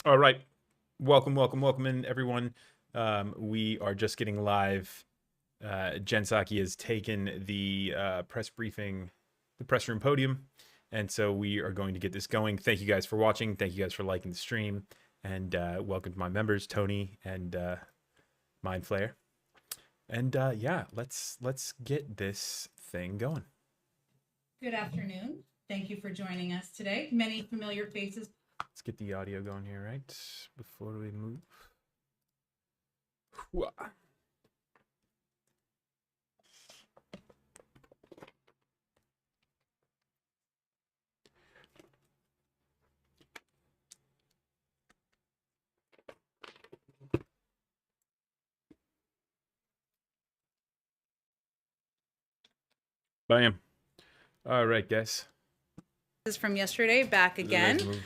All right. Welcome in, everyone. We are just getting live. Jen Psaki has taken the press briefing, the press room podium. And so we are going to get this going. Thank you guys for watching. Thank you guys for liking the stream. And welcome to my members, Tony and Mindflayer. And yeah, let's get this thing going. Good afternoon. Thank you for joining us today. Many familiar faces. Let's get the audio going here, right? Before we move. Hooah. Bam. All right, guys. From yesterday, back again.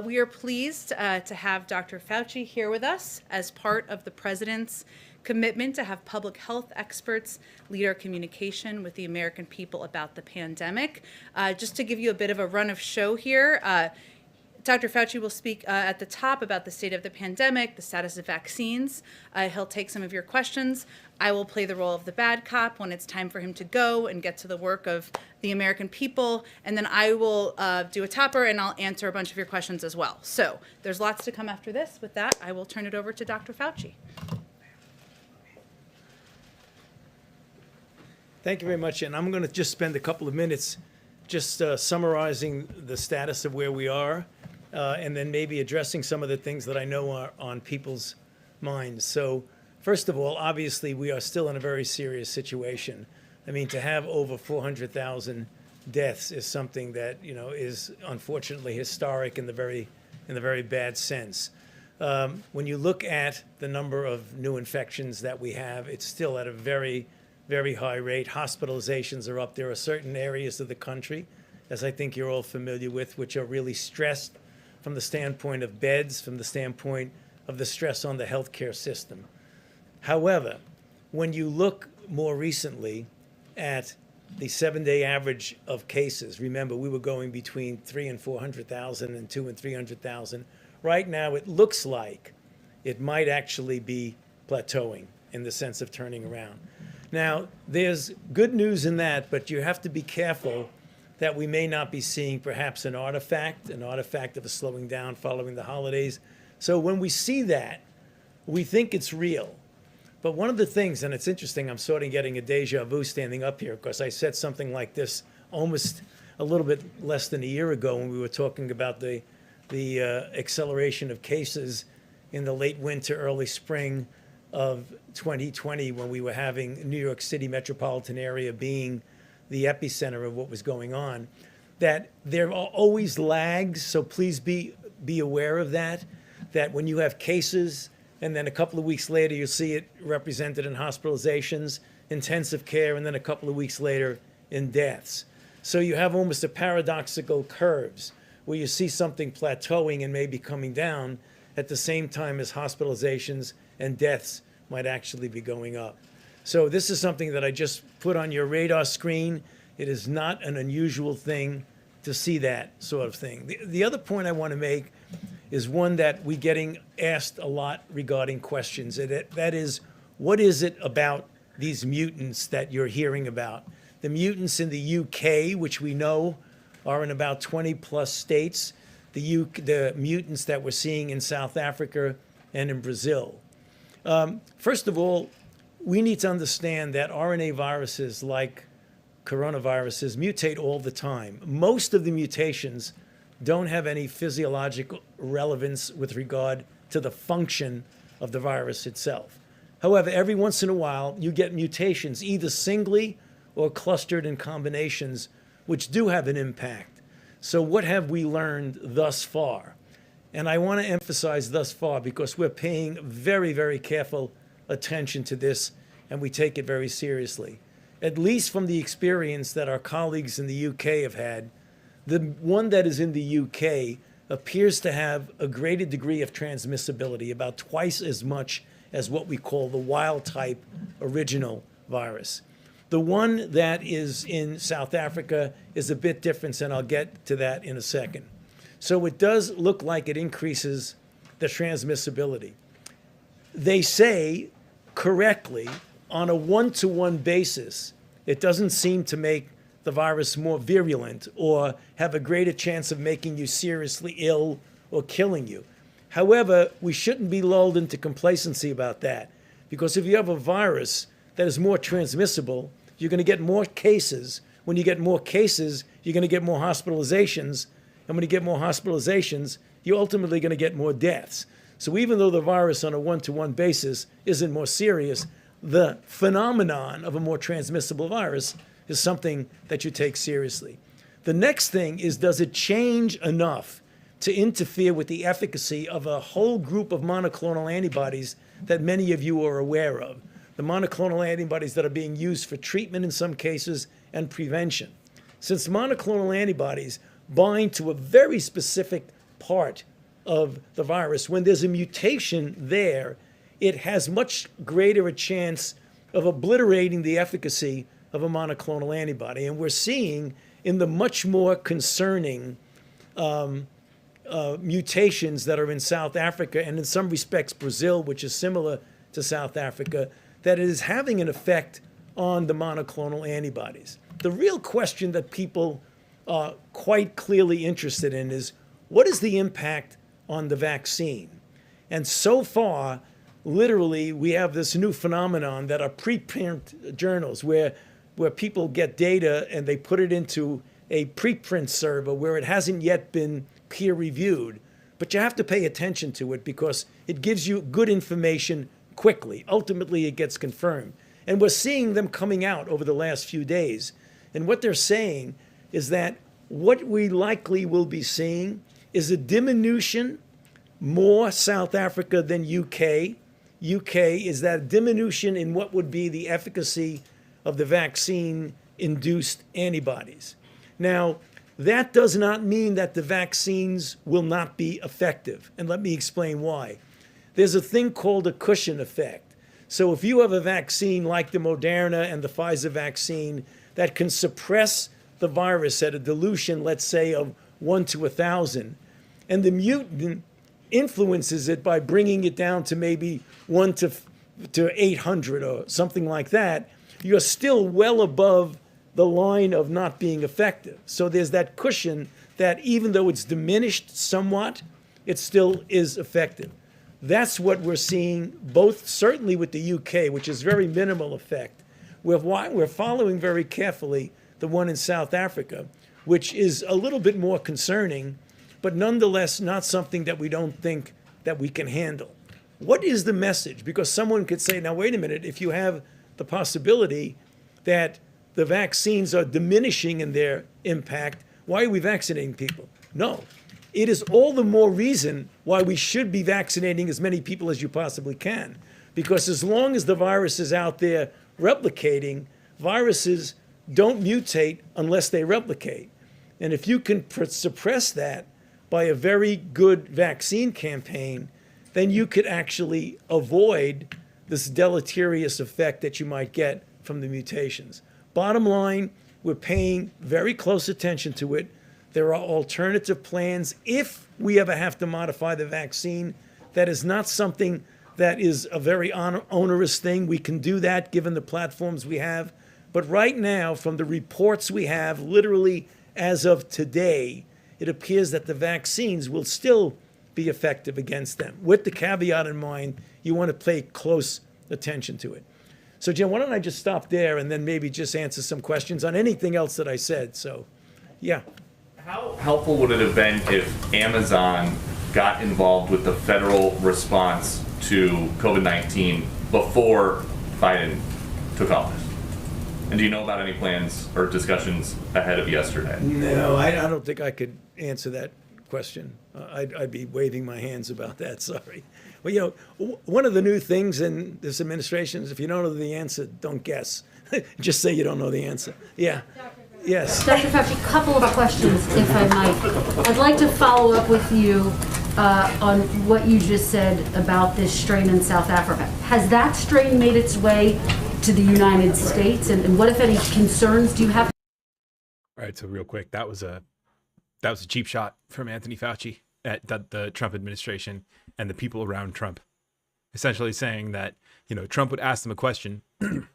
We are pleased to have Dr. Fauci here with us as part of the president's commitment to have public health experts lead our communication with the American people about the pandemic. Just to give you a bit of a run of show here, Dr. Fauci will speak at the top about the state of the pandemic, the status of vaccines. He'll take some of your questions. I will play the role of the bad cop when it's time for him to go and get to the work of the American people. And then I will do a topper and I'll answer a bunch of your questions as well. So there's lots to come after this. With that, I will turn it over to Dr. Fauci. Thank you very much. And I'm going to just spend a couple of minutes just summarizing the status of where we are, and then maybe addressing some of the things that I know are on people's minds. So first of all, obviously, we are still in a very serious situation. I mean, to have over 400,000 deaths is something that, is unfortunately historic in the very bad sense. When you look at the number of new infections that we have, it's still at a very, very high rate. Hospitalizations are up. There are certain areas of the country, as I think you're all familiar with, which are really stressed from the standpoint of beds, from the standpoint of the stress on the healthcare system. However, when you look more recently at the 7-day average of cases, remember we were going between 300,000 and 400,000 and 200,000 and 300,000. Right now it looks like it might actually be plateauing in the sense of turning around. Now, there's good news in that, but you have to be careful that we may not be seeing perhaps an artifact of a slowing down following the holidays. So when we see that, we think it's real. But one of the things, and it's interesting, I'm sort of getting a deja vu standing up here because I said something like this almost a little bit less than a year ago when we were talking about the acceleration of cases in the late winter, early spring of 2020, when we were having New York City metropolitan area being the epicenter of what was going on, that there are always lags. So please be aware of that when you have cases and then a couple of weeks later you see it represented in hospitalizations, intensive care, and then a couple of weeks later in deaths. So you have almost a paradoxical curves where you see something plateauing and maybe coming down at the same time as hospitalizations and deaths might actually be going up. So this is something that I just put on your radar screen. It is not an unusual thing to see that sort of thing. The other point I want to make is one that we're getting asked a lot regarding questions. That is, what is it about these mutants that you're hearing about? The mutants in the UK, which we know are in about 20 plus states, the mutants that we're seeing in South Africa and in Brazil. First of all, we need to understand that RNA viruses like coronaviruses mutate all the time. Most of the mutations don't have any physiological relevance with regard to the function of the virus itself. However, every once in a while, you get mutations, either singly or clustered in combinations, which do have an impact. So what have we learned thus far? And I want to emphasize thus far because we're paying very, very careful attention to this, and we take it very seriously. At least from the experience that our colleagues in the UK have had, the one that is in the UK appears to have a greater degree of transmissibility, about twice as much as what we call the wild type original virus. The one that is in South Africa is a bit different, and I'll get to that in a second. So it does look like it increases the transmissibility. They say correctly on a one-to-one basis, it doesn't seem to make the virus more virulent or have a greater chance of making you seriously ill or killing you. However, we shouldn't be lulled into complacency about that, because if you have a virus that is more transmissible, you're going to get more cases. When you get more cases, you're going to get more hospitalizations. And when you get more hospitalizations, you're ultimately going to get more deaths. So even though the virus on a one-to-one basis isn't more serious, the phenomenon of a more transmissible virus is something that you take seriously. The next thing is, does it change enough to interfere with the efficacy of a whole group of monoclonal antibodies that many of you are aware of? The monoclonal antibodies that are being used for treatment in some cases and prevention. Since monoclonal antibodies bind to a very specific part of the virus, when there's a mutation there, it has much greater a chance of obliterating the efficacy of a monoclonal antibody. And we're seeing in the much more concerning mutations that are in South Africa and in some respects Brazil, which is similar to South Africa, that it is having an effect on the monoclonal antibodies. The real question that people are quite clearly interested in is, what is the impact on the vaccine? And so far, literally, we have this new phenomenon that are preprint journals where people get data and they put it into a preprint server where it hasn't yet been peer reviewed. But you have to pay attention to it because it gives you good information quickly. Ultimately, it gets confirmed. And we're seeing them coming out over the last few days. And what they're saying is that what we likely will be seeing is a diminution, more South Africa than UK. UK is that diminution in what would be the efficacy of the vaccine-induced antibodies. Now, that does not mean that the vaccines will not be effective. And let me explain why. There's a thing called a cushion effect. So if you have a vaccine like the Moderna and the Pfizer vaccine that can suppress the virus at a dilution, let's say, of 1 to 1,000, and the mutant influences it by bringing it down to maybe 1 to 800 or something like that, you're still well above the line of not being effective. So there's that cushion that even though it's diminished somewhat, it still is effective. That's what we're seeing, both certainly with the UK, which is very minimal effect. We're following very carefully the one in South Africa, which is a little bit more concerning, but nonetheless not something that we don't think that we can handle. What is the message? Because someone could say, now wait a minute, if you have the possibility that the vaccines are diminishing in their impact, why are we vaccinating people? No. It is all the more reason why we should be vaccinating as many people as you possibly can. Because as long as the virus is out there replicating, viruses don't mutate unless they replicate. And if you can suppress that by a very good vaccine campaign, then you could actually avoid this deleterious effect that you might get from the mutations. Bottom line, we're paying very close attention to it. There are alternative plans. If we ever have to modify the vaccine, that is not something that is a very onerous thing. We can do that given the platforms we have. But right now, from the reports we have, literally as of today, it appears that the vaccines will still be effective against them. With the caveat in mind, you want to pay close attention to it. So, Jen, why don't I just stop there and then maybe just answer some questions on anything else that I said. So, yeah. How helpful would it have been if Amazon got involved with the federal response to COVID-19 before Biden took office? And do you know about any plans or discussions ahead of yesterday? No, I don't think I could answer that question. I'd be waving my hands about that, sorry. Well, you know, one of the new things in this administration is if you don't know the answer, don't guess. Just say you don't know the answer. Yeah. Yes. Dr. Fauci, a couple of questions, if I might. I'd like to follow up with you on what you just said about this strain in South Africa. Has that strain made its way to the United States? And what, if any, concerns do you have? All right, so real quick, that was a cheap shot from Anthony Fauci. at the Trump administration and the people around Trump, essentially saying that, Trump would ask them a question, and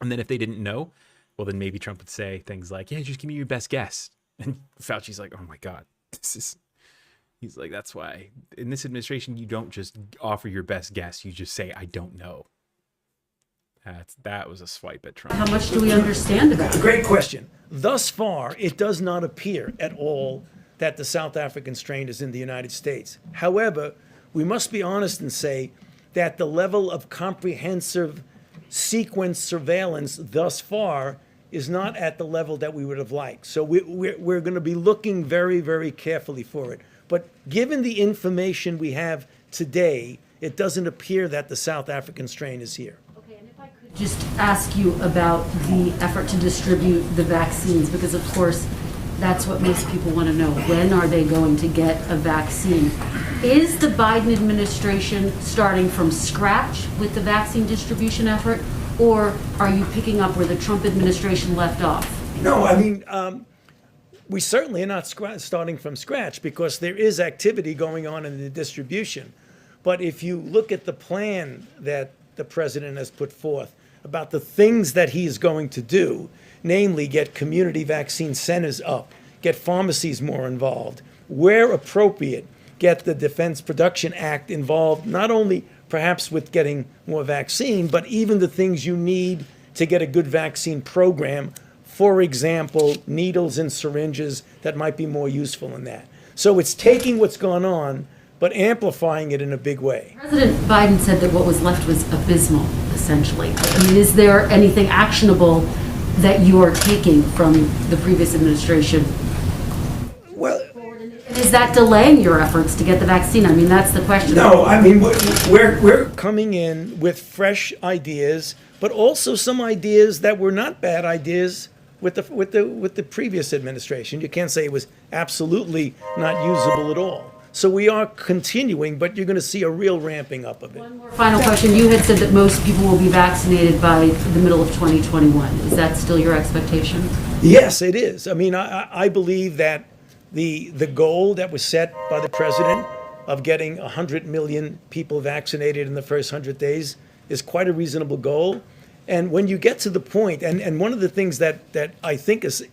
then if they didn't know, well, then maybe Trump would say things like, yeah, just give me your best guess. And Fauci's like, oh my God, he's like, that's why in this administration, you don't just offer your best guess. You just say, I don't know. That was a swipe at Trump. How much do we understand about it? Great question. Thus far, it does not appear at all that the South African strain is in the United States. However, we must be honest and say that the level of comprehensive sequence surveillance thus far is not at the level that we would have liked. So we're going to be looking very, very carefully for it. But given the information we have today, it doesn't appear that the South African strain is here. Okay, and if I could just ask you about the effort to distribute the vaccines, because of course, that's what most people want to know. When are they going to get a vaccine? Is the Biden administration starting from scratch with the vaccine distribution effort, or are you picking up where the Trump administration left off? No, I mean, we certainly are not starting from scratch because there is activity going on in the distribution. But if you look at the plan that the president has put forth about the things that he is going to do, namely get community vaccine centers up, get pharmacies more involved, where appropriate, get the Defense Production Act involved, not only perhaps with getting more vaccine, but even the things you need to get a good vaccine program. For example, needles and syringes that might be more useful in that. So it's taking what's gone on, but amplifying it in a big way. President Biden said that what was left was abysmal, essentially. I mean, is there anything actionable that you are taking from the previous administration? Well, Is that delaying your efforts to get the vaccine? I mean, that's the question. no, I mean, we're coming in with fresh ideas, but also some ideas that were not bad ideas with the previous administration. You can't say it was absolutely not usable at all. So we are continuing, but you're going to see a real ramping up of it. One more final question. You had said that most people will be vaccinated by the middle of 2021. Is that still your expectation? Yes, it is. I mean, I believe that the goal that was set by the president of getting 100 million people vaccinated in the first 100 days is quite a reasonable goal. And when you get to the point, and one of the things that I think is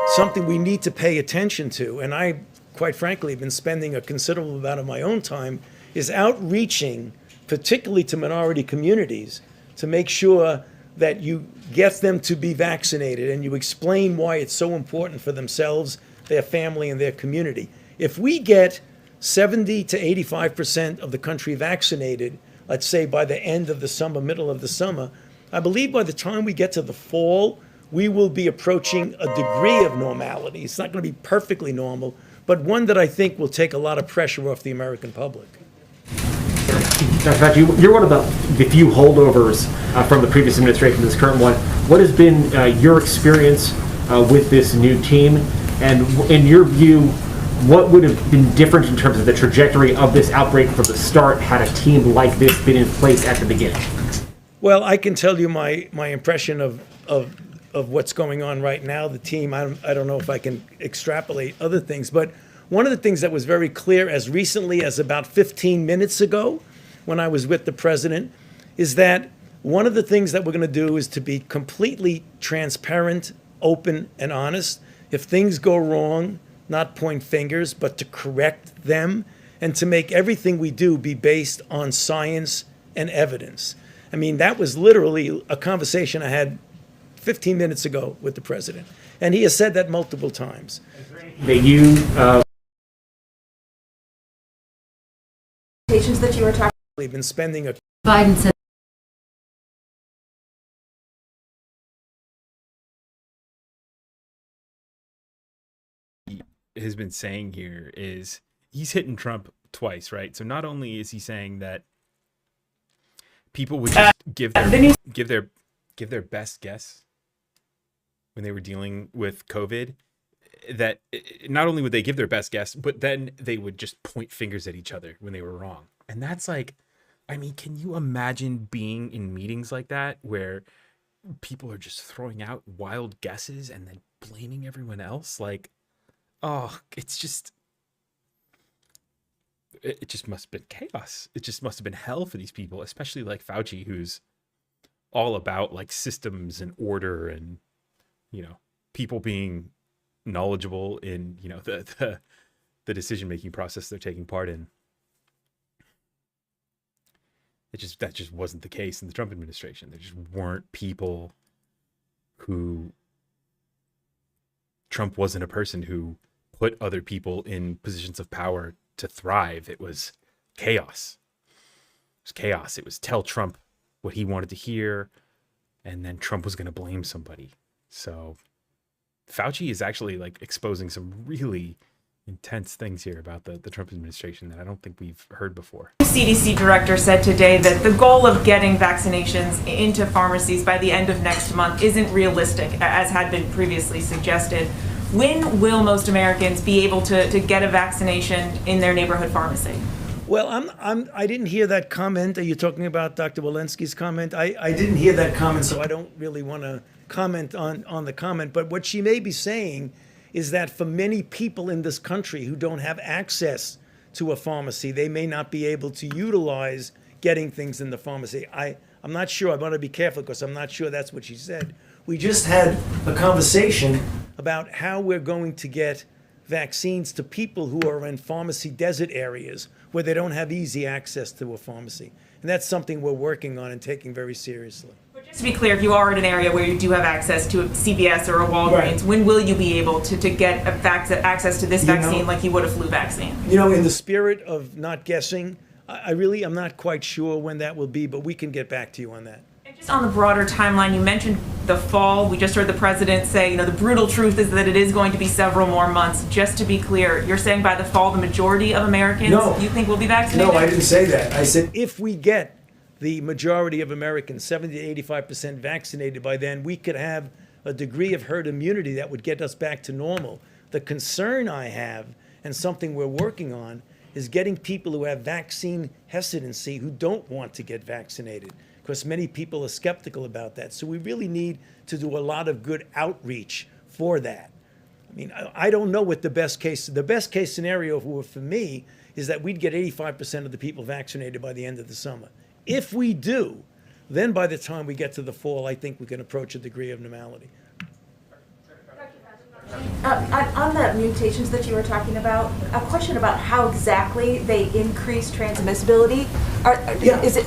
something we need to pay attention to, and I, quite frankly, have been spending a considerable amount of my own time, is outreaching, particularly to minority communities, to make sure that you get them to be vaccinated and you explain why it's so important for themselves, their family, and their community. If we get 70 to 85% of the country vaccinated, let's say by the end of the summer, middle of the summer, I believe by the time we get to the fall, we will be approaching a degree of normality. It's not going to be perfectly normal, but one that I think will take a lot of pressure off the American public. Dr. Fauci, you're one of the few holdovers from the previous administration to this current one. What has been your experience with this new team? And in your view, what would have been different in terms of the trajectory of this outbreak from the start had a team like this been in place at the beginning? Well, I can tell you my impression of what's going on right now. The team, I don't know if I can extrapolate other things, but one of the things that was very clear as recently as about 15 minutes ago when I was with the president is that one of the things that we're going to do is to be completely transparent, open, and honest. If things go wrong, not point fingers, but to correct them and to make everything we do be based on science and evidence. I mean, that was literally a conversation I had 15 minutes ago with the president. And he has said that multiple times. That you That you were talking. We've been spending a Biden said has been saying here is he's hitting Trump twice, right? So not only is he saying that people would just give their best guess when they were dealing with COVID, that not only would they give their best guess, but then they would just point fingers at each other when they were wrong. And that's like, I mean, can you imagine being in meetings like that where people are just throwing out wild guesses and then blaming everyone else? Like, oh, it's just, it just must have been chaos. It just must have been hell for these people, especially like Fauci, who's all about like systems and order and, people being knowledgeable in, the decision-making process they're taking part in. That just wasn't the case in the Trump administration. There just weren't people who, Trump wasn't a person who put other people in positions of power to thrive. It was chaos. It was tell Trump what he wanted to hear, and then Trump was going to blame somebody. So Fauci is actually like exposing some really intense things here about the Trump administration that I don't think we've heard before. CDC director said today that the goal of getting vaccinations into pharmacies by the end of next month isn't realistic, as had been previously suggested. When will most Americans be able to get a vaccination in their neighborhood pharmacy? Well, I didn't hear that comment. Are you talking about Dr. Walensky's comment? I didn't hear that comment, so I don't really want to comment on the comment. But what she may be saying is that for many people in this country who don't have access to a pharmacy, they may not be able to utilize getting things in the pharmacy. I'm not sure. I want to be careful because I'm not sure that's what she said. We just had a conversation about how we're going to get vaccines to people who are in pharmacy desert areas where they don't have easy access to a pharmacy. And that's something we're working on and taking very seriously. Just to be clear, if you are in an area where you do have access to a CVS or a Walgreens, Right. When will you be able to get access to this vaccine like you would a flu vaccine? In the spirit of not guessing, I'm not quite sure when that will be, but we can get back to you on that. And just on the broader timeline, you mentioned the fall. We just heard the president say, the brutal truth is that it is going to be several more months. Just to be clear, you're saying by the fall, the majority of Americans you think will be vaccinated? No, I didn't say that. I said if we get the majority of Americans, 70 to 85% vaccinated by then, we could have a degree of herd immunity that would get us back to normal. The concern I have, and something we're working on, is getting people who have vaccine hesitancy who don't want to get vaccinated, because many people are skeptical about that. So we really need to do a lot of good outreach for that. I don't know what the best case scenario for me is that we'd get 85% of the people vaccinated by the end of the summer. If we do, then by the time we get to the fall, I think we can approach a degree of normality. On the mutations that you were talking about, a question about how exactly they increase transmissibility.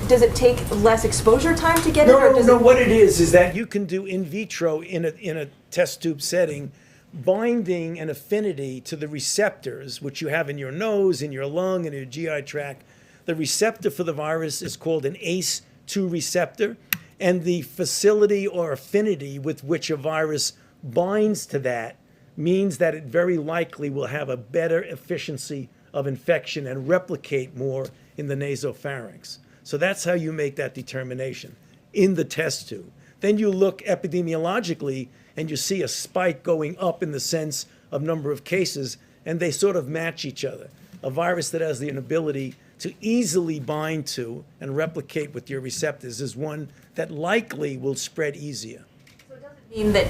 Does it take less exposure time to get it? No. What it is that you can do in vitro in a test tube setting, binding an affinity to the receptors, which you have in your nose, in your lung, in your GI tract. The receptor for the virus is called an ACE2 receptor, and the facility or affinity with which a virus binds to that means that it very likely will have a better efficiency of infection and replicate more in the nasopharynx. So that's how you make that determination in the test tube. Then you look epidemiologically and you see a spike going up in the sense of number of cases, and they sort of match each other. A virus that has the ability to easily bind to and replicate with your receptors is one that likely will spread easier. So it doesn't mean that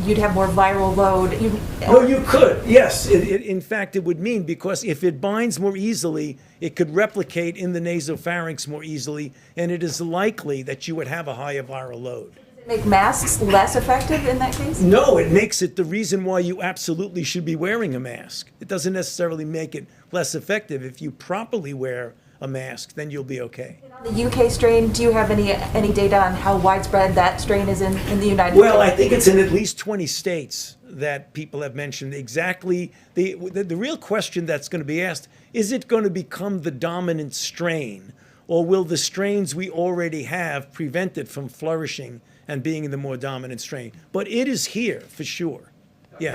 you'd have more viral load? You could, yes. In fact, it would mean, because if it binds more easily, it could replicate in the nasopharynx more easily, and it is likely that you would have a higher viral load. Make masks less effective in that case? No, it makes it the reason why you absolutely should be wearing a mask. It doesn't necessarily make it less effective. If you properly wear a mask, then you'll be okay. On the UK strain, do you have any data on how widespread that strain is in the United States? Well, I think it's in at least 20 states that people have mentioned. Exactly. The real question that's going to be asked, is it going to become the dominant strain, or will the strains we already have prevent it from flourishing and being the more dominant strain? But it is here for sure. Yeah.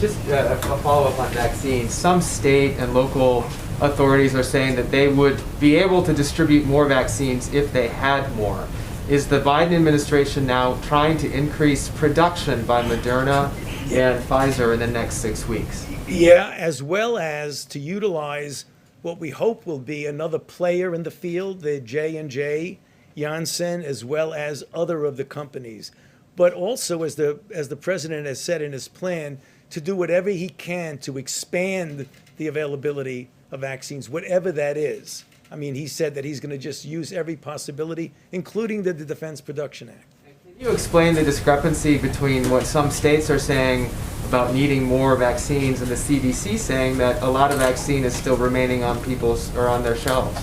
Just a follow-up on vaccines. Some state and local authorities are saying that they would be able to distribute more vaccines if they had more. Is the Biden administration now trying to increase production by Moderna and Pfizer in the next 6 weeks? Yeah, as well as to utilize what we hope will be another player in the field, the J&J, Janssen, as well as other of the companies. But also, as the president has said in his plan, to do whatever he can to expand the availability of vaccines, whatever that is. I mean, he said that he's going to just use every possibility, including the Defense Production Act. Can you explain the discrepancy between what some states are saying about needing more vaccines and the CDC saying that a lot of vaccine is still remaining on people's or on their shelves?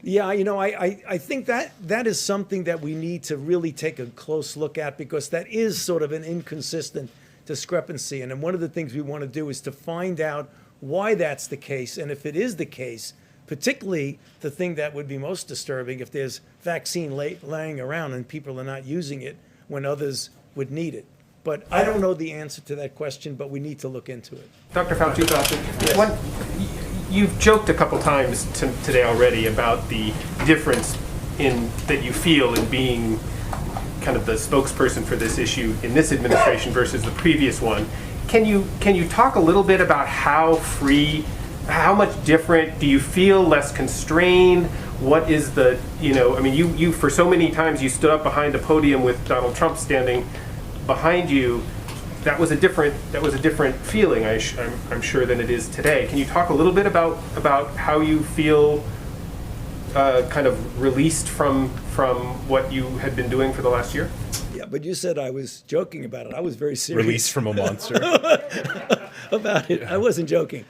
Yeah, I think that is something that we need to really take a close look at, because that is sort of an inconsistent discrepancy. And then one of the things we want to do is to find out why that's the case. And if it is the case, particularly the thing that would be most disturbing, if there's vaccine laying around and people are not using it when others would need it. But I don't know the answer to that question, but we need to look into it. Dr. Fauci, you've joked a couple times today already about the difference that you feel in being kind of the spokesperson for this issue in this administration versus the previous one. Can you talk a little bit about how much different do you feel, less constrained? What is the, you for so many times you stood up behind a podium with Donald Trump standing behind you. That was a different feeling, I'm sure, than it is today. Can you talk a little bit about how you feel kind of released from what you had been doing for the last year? Yeah, but you said I was joking about it. I was very serious. Released from a monster. About it. I wasn't joking.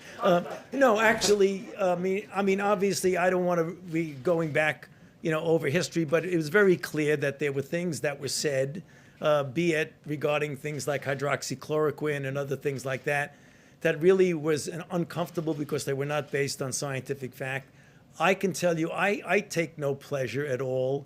No, actually, I mean, obviously, I don't want to be going back, over history, but it was very clear that there were things that were said, be it regarding things like hydroxychloroquine and other things like that, that really was uncomfortable because they were not based on scientific fact. I can tell you, I take no pleasure at all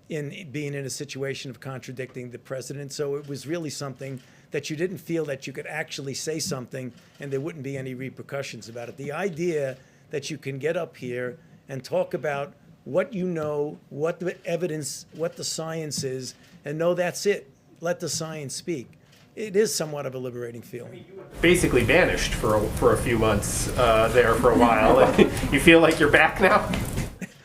in being in a situation of contradicting the president. So it was really something that you didn't feel that you could actually say something and there wouldn't be any repercussions about it. The idea that you can get up here and talk about what you know, what the evidence, what the science is, and know that's it. Let the science speak. It is somewhat of a liberating feeling. Basically vanished for a few months there for a while. You feel like you're back now?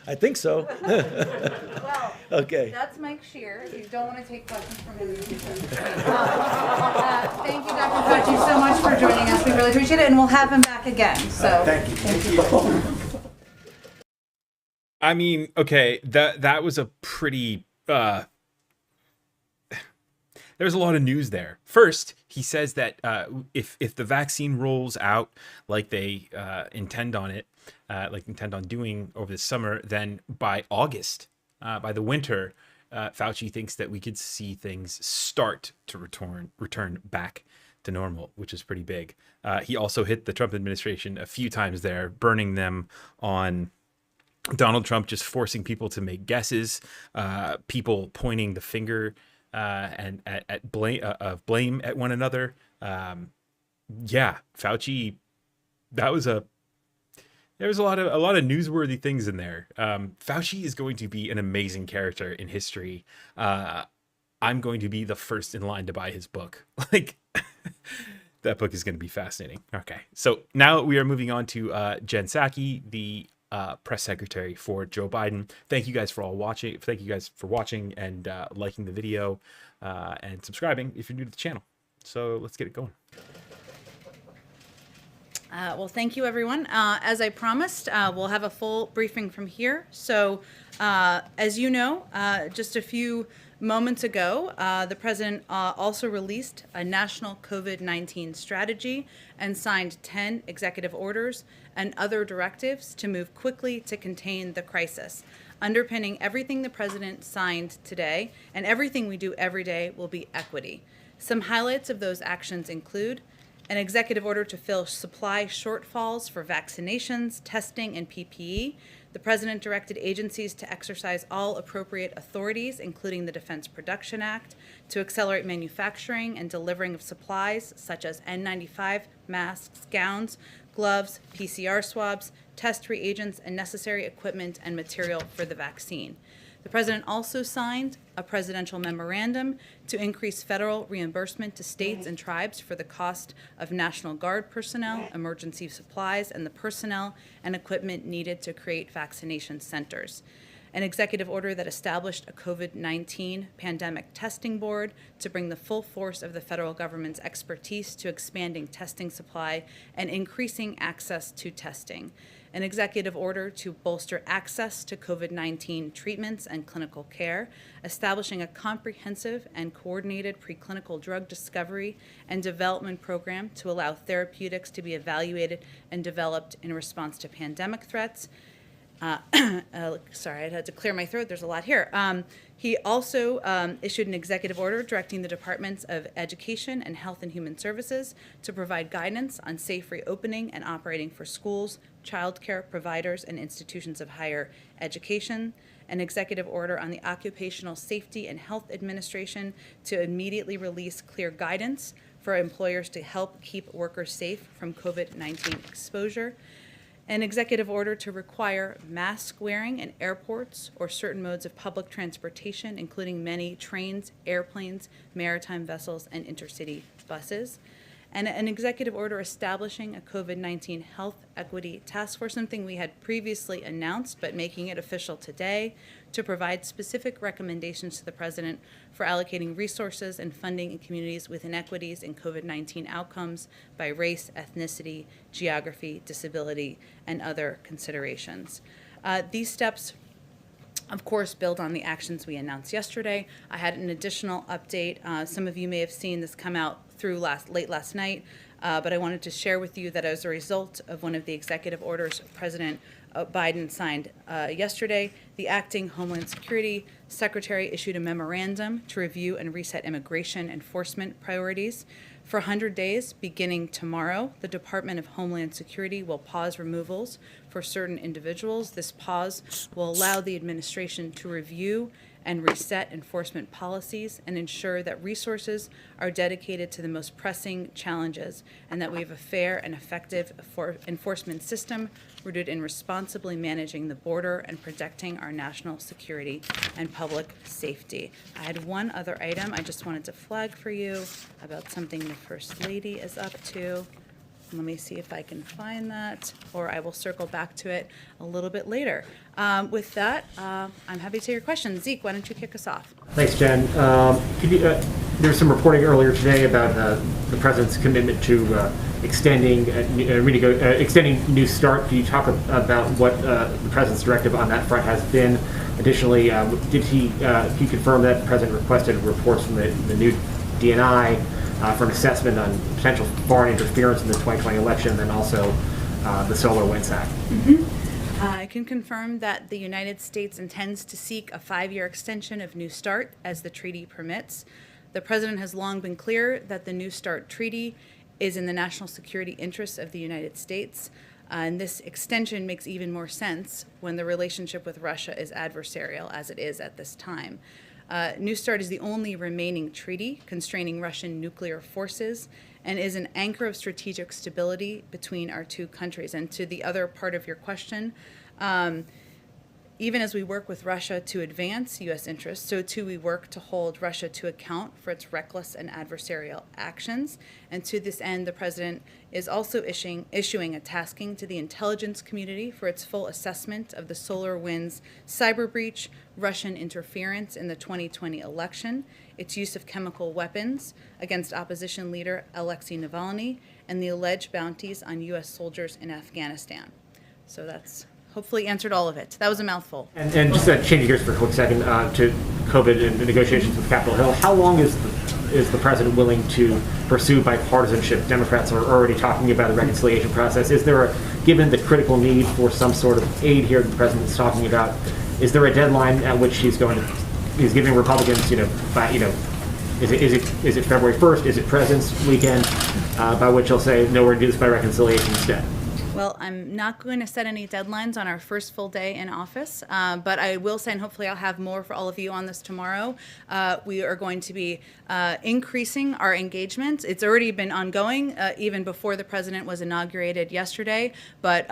I think so. Well, okay. that's Mike Shear. If you don't want to take questions from him, you can. Thank you, Dr. Fauci, so much for joining us. We really appreciate it, and we'll have him back again. So Thank you. I mean, okay, that was a pretty there's a lot of news there. First, he says that if the vaccine rolls out like they intend on doing over the summer, then by August, by the winter, Fauci thinks that we could see things start to return back to normal, which is pretty big. He also hit the Trump administration a few times there, burning them on Donald Trump just forcing people to make guesses, people pointing the finger and at blame at one another. Yeah, Fauci, there was a lot of newsworthy things in there. Fauci is going to be an amazing character in history. I'm going to be the first in line to buy his book. Like, that book is going to be fascinating. Okay, so now we are moving on to Jen Psaki, the press secretary for Joe Biden. Thank you guys for watching. Thank you guys for watching and liking the video and subscribing if you're new to the channel. So let's get it going. Well, thank you, everyone. As I promised, we'll have a full briefing from here. So, as you know, just a few moments ago, the president also released a national COVID-19 strategy and signed 10 executive orders and other directives to move quickly to contain the crisis. Underpinning everything the president signed today and everything we do every day will be equity. Some highlights of those actions include an executive order to fill supply shortfalls for vaccinations, testing, and PPE. The president directed agencies to exercise all appropriate authorities, including the Defense Production Act, to accelerate manufacturing and delivering of supplies such as N95, masks, gowns, gloves, PCR swabs, test reagents, and necessary equipment and material for the vaccine. The president also signed a presidential memorandum to increase federal reimbursement to states and tribes for the cost of National Guard personnel, emergency supplies, and the personnel and equipment needed to create vaccination centers. an executive order that established a COVID-19 pandemic testing board to bring the full force of the federal government's expertise to expanding testing supply and increasing access to testing. An executive order to bolster access to COVID-19 treatments and clinical care, establishing a comprehensive and coordinated preclinical drug discovery and development program to allow therapeutics to be evaluated and developed in response to pandemic threats. Sorry, I had to clear my throat. There's a lot here. He also issued an executive order directing the Departments of Education and Health and Human Services to provide guidance on safe reopening and operating for schools, childcare providers, and institutions of higher education. An executive order on the Occupational Safety and Health Administration to immediately release clear guidance for employers to help keep workers safe from COVID-19 exposure. An executive order to require mask wearing in airports or certain modes of public transportation, including many trains, airplanes, maritime vessels, and intercity buses. And an executive order establishing a COVID-19 health equity task force, something we had previously announced, but making it official today, to provide specific recommendations to the president for allocating resources and funding in communities with inequities in COVID-19 outcomes by race, ethnicity, geography, disability, and other considerations. These steps, of course, build on the actions we announced yesterday. I had an additional update. Some of you may have seen this come out through late last night, but I wanted to share with you that as a result of one of the executive orders President Biden signed yesterday, the acting Homeland Security Secretary issued a memorandum to review and reset immigration enforcement priorities. For 100 days, beginning tomorrow, the Department of Homeland Security will pause removals for certain individuals. This pause will allow the administration to review and reset enforcement policies and ensure that resources are dedicated to the most pressing challenges and that we have a fair and effective enforcement system rooted in responsibly managing the border and protecting our national security and public safety. I had one other item I just wanted to flag for you about something the First Lady is up to. Let me see if I can find that, or I will circle back to it a little bit later. With that, I'm happy to take your questions. Zeke, why don't you kick us off? Thanks, Jen. There was some reporting earlier today about the president's commitment to extending New START. Can you talk about what the president's directive on that front has been? Additionally, can you confirm that the president requested reports from the new DNI for an assessment on potential foreign interference in the 2020 election, and then also the SolarWinds Act? I can confirm that the United States intends to seek a 5-year extension of New START as the treaty permits. The president has long been clear that the New START treaty is in the national security interests of the United States. And this extension makes even more sense when the relationship with Russia is adversarial, as it is at this time. New START is the only remaining treaty constraining Russian nuclear forces and is an anchor of strategic stability between our two countries. And to the other part of your question, even as we work with Russia to advance U.S. interests, so too we work to hold Russia to account for its reckless and adversarial actions. And to this end, the president is also issuing a tasking to the intelligence community for its full assessment of the SolarWinds cyber breach, Russian interference in the 2020 election, its use of chemical weapons against opposition leader Alexei Navalny, and the alleged bounties on U.S. soldiers in Afghanistan. So that's hopefully answered all of it. That was a mouthful. And just changing gears for a quick second to COVID and the negotiations with Capitol Hill, how long is the president willing to pursue bipartisanship? Democrats are already talking about a reconciliation process. Is there given the critical need for some sort of aid here that the president is talking about, is there a deadline at which he's giving Republicans, is it February 1st? Is it President's weekend by which he'll say, no, we're going to do this by reconciliation instead? Well, I'm not going to set any deadlines on our first full day in office, but I will say, and hopefully I'll have more for all of you on this tomorrow, we are going to be increasing our engagement. It's already been ongoing even before the president was inaugurated yesterday, but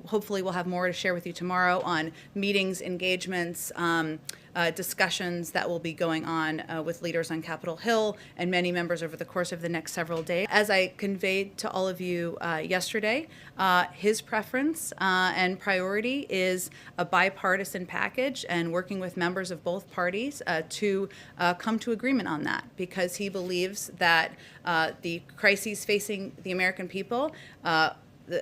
hopefully we'll have more to share with you tomorrow on meetings, engagements, discussions that will be going on with leaders on Capitol Hill and many members over the course of the next several days. As I conveyed to all of you yesterday, his preference and priority is a bipartisan package and working with members of both parties to come to agreement on that, because he believes that the crises facing the American people,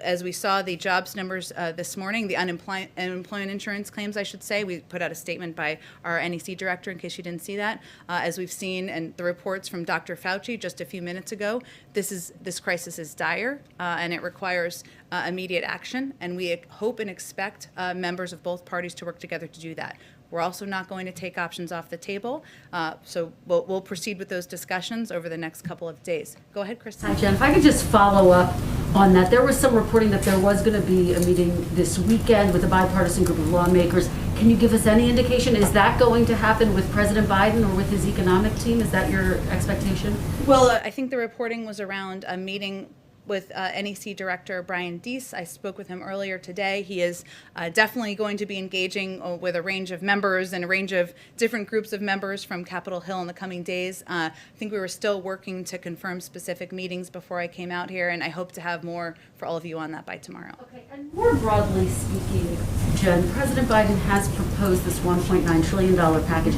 as we saw the jobs numbers this morning, the unemployment insurance claims, I should say, we put out a statement by our NEC director in case you didn't see that. As we've seen, and the reports from Dr. Fauci just a few minutes ago, this crisis is dire and it requires immediate action. And we hope and expect members of both parties to work together to do that. We're also not going to take options off the table, so we'll proceed with those discussions over the next couple of days. Go ahead, Kristen. Hi, Jen. If I could just follow up on that. There was some reporting that there was going to be a meeting this weekend with a bipartisan group of lawmakers. Can you give us any indication? Is that going to happen with President Biden or with his economic team? Is that your expectation? Well, I think the reporting was around a meeting with NEC Director Brian Deese. I spoke with him earlier today. He is definitely going to be engaging with a range of members and a range of different groups of members from Capitol Hill in the coming days. I think we were still working to confirm specific meetings before I came out here, and I hope to have more for all of you on that by tomorrow. Okay, and more broadly speaking, Jen, President Biden has proposed this $1.9 trillion package.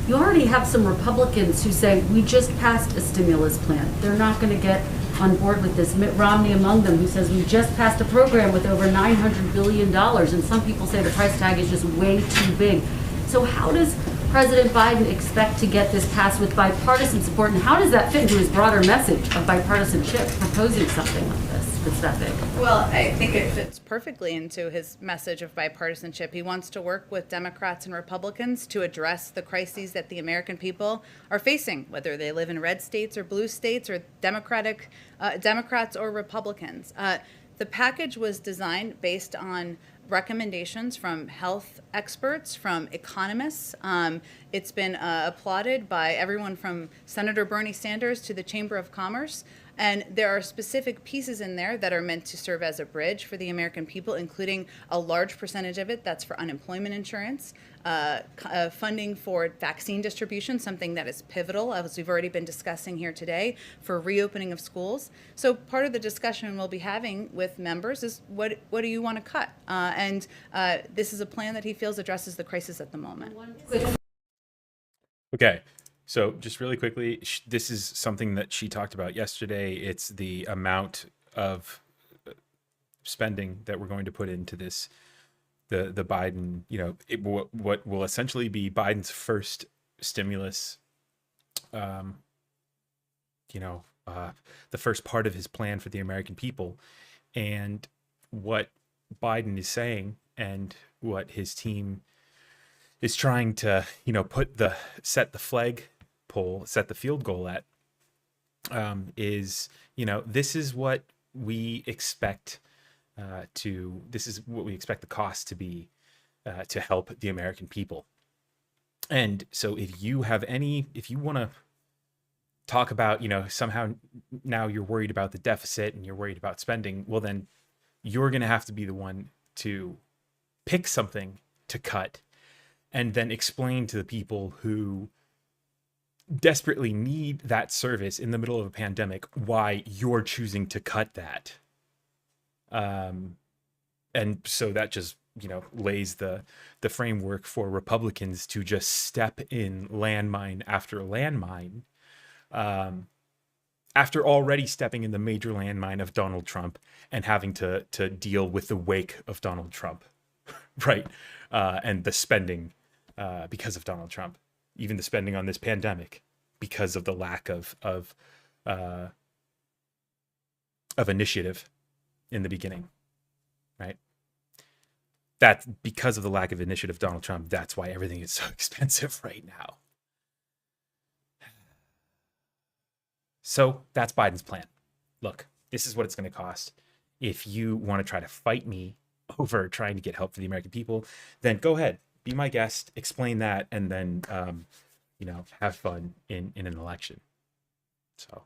You already have some Republicans who say, we just passed a stimulus plan. They're not going to get on board with this. Mitt Romney among them, who says we just passed a program with over $900 billion, and some people say the price tag is just way too big. So how does President Biden expect to get this passed with bipartisan support, and how does that fit into his broader message of bipartisanship, proposing something like this that's that big? Well, I think it fits perfectly into his message of bipartisanship. He wants to work with Democrats and Republicans to address the crises that the American people are facing, whether they live in red states or blue states or Democrats or Republicans. The package was designed based on recommendations from health experts, from economists. It's been applauded by everyone from Senator Bernie Sanders to the Chamber of Commerce. And there are specific pieces in there that are meant to serve as a bridge for the American people, including a large percentage of it that's for unemployment insurance, funding for vaccine distribution, something that is pivotal, as we've already been discussing here today, for reopening of schools. So part of the discussion we'll be having with members is what do you want to cut? And this is a plan that he feels addresses the crisis at the moment. Okay. So just really quickly, this is something that she talked about yesterday. It's the amount of spending that we're going to put into this, the Biden, what will essentially be Biden's first stimulus, the first part of his plan for the American people. And what Biden is saying and what his team is trying to, set the flag pole, set the field goal at, is, this is what we expect this is what we expect the cost to be to help the American people. And so if you want to talk about, somehow now you're worried about the deficit and you're worried about spending, well, then you're going to have to be the one to pick something to cut and then explain to the people who desperately need that service in the middle of a pandemic why you're choosing to cut that. And so that just, lays the framework for Republicans to just step in landmine after landmine, after already stepping in the major landmine of Donald Trump and having to deal with the wake of Donald Trump, right? And the spending because of Donald Trump, even the spending on this pandemic because of the lack of initiative in the beginning, right? That's because of the lack of initiative, Donald Trump. That's why everything is so expensive right now. So that's Biden's plan. Look, this is what it's going to cost. If you want to try to fight me over trying to get help for the American people, then go ahead, be my guest, explain that, and then, have fun in an election. So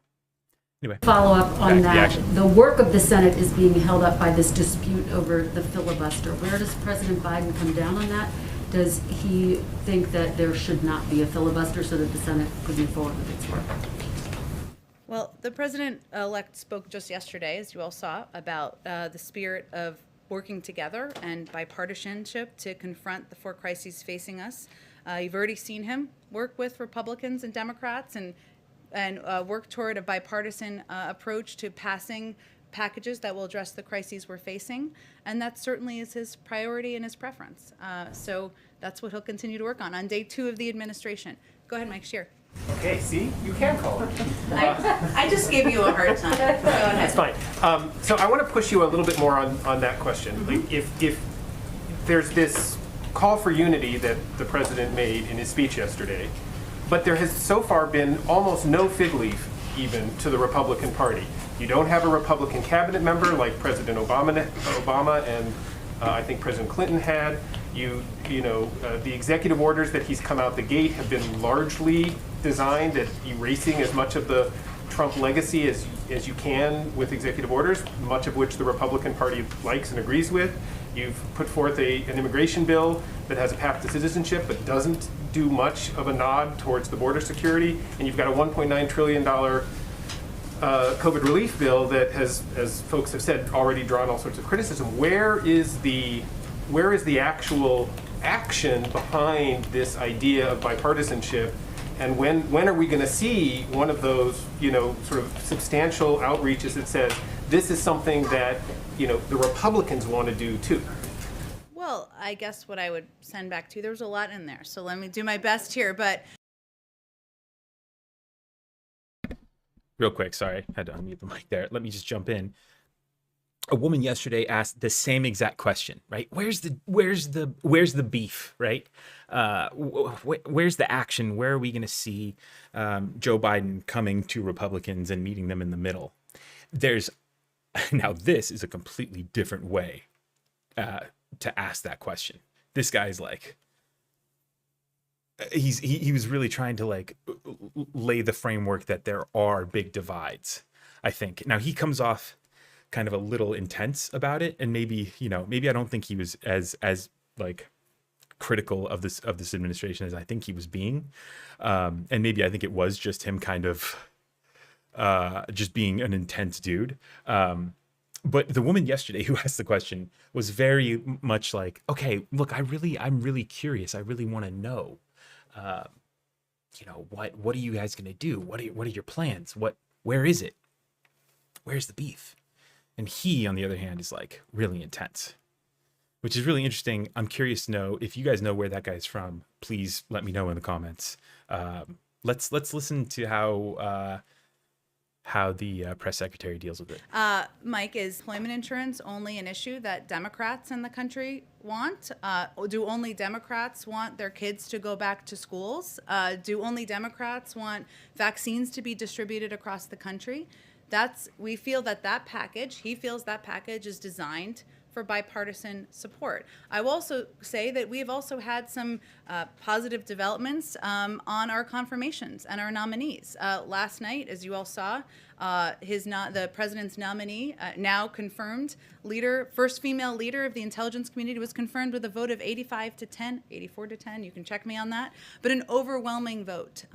anyway. Follow up on that. The work of the Senate is being held up by this dispute over the filibuster. Where does President Biden come down on that? does he think that there should not be a filibuster so that the Senate could move forward with its work? Well, the president-elect spoke just yesterday, as you all saw, about the spirit of working together and bipartisanship to confront the 4 crises facing us. You've already seen him work with Republicans and Democrats and work toward a bipartisan approach to passing packages that will address the crises we're facing. And that certainly is his priority and his preference. So that's what he'll continue to work on day 2 of the administration. Go ahead, Mike Scheer. Okay, see, you can call it. I just gave you a hard time. Go ahead. That's fine. So I want to push you a little bit more on that question. Like, if there's this call for unity that the president made in his speech yesterday, but there has so far been almost no fig leaf even to the Republican Party. You don't have a Republican cabinet member like President Obama and I think President Clinton had. The executive orders that he's come out the gate have been largely designed at erasing as much of the Trump legacy as you can with executive orders, much of which the Republican Party likes and agrees with. You've put forth an immigration bill that has a path to citizenship but doesn't do much of a nod towards the border security. And you've got a $1.9 trillion COVID relief bill that has, as folks have said, already drawn all sorts of criticism. Where is the actual action behind this idea of bipartisanship? And when are we going to see one of those, sort of substantial outreaches that says this is something that, the Republicans want to do too? Well, I guess what I would send back to you, there's a lot in there. So let me do my best here. But Real quick, sorry, had to unmute the mic there. Let me just jump in. A woman yesterday asked the same exact question, right? Where's the beef, right? Where's the action? Where are we going to see Joe Biden coming to Republicans and meeting them in the middle? Now this is a completely different way to ask that question. This guy's like, he was really trying to like lay the framework that there are big divides, I think. Now he comes off kind of a little intense about it, and maybe I don't think he was as like critical of this administration as I think he was being, and maybe I think it was just him kind of just being an intense dude. But the woman yesterday who asked the question was very much like, okay, look, I'm really curious. I really want to know, what are you guys going to do? What are your plans? Where is it? Where's the beef? And he, on the other hand, is like really intense, which is really interesting. I'm curious to know if you guys know where that guy's from. Please let me know in the comments. Let's listen to how the press secretary deals with it. Mike, is employment insurance only an issue that Democrats in the country want? Do only Democrats want their kids to go back to schools? Do only Democrats want vaccines to be distributed across the country? He feels that package is designed for bipartisan support. I will also say that we have also had some positive developments on our confirmations and our nominees. Last night, as you all saw, the president's nominee, now confirmed first female leader of the intelligence community, was confirmed with a vote of 84 to 10. You can check me on that, but an overwhelming vote.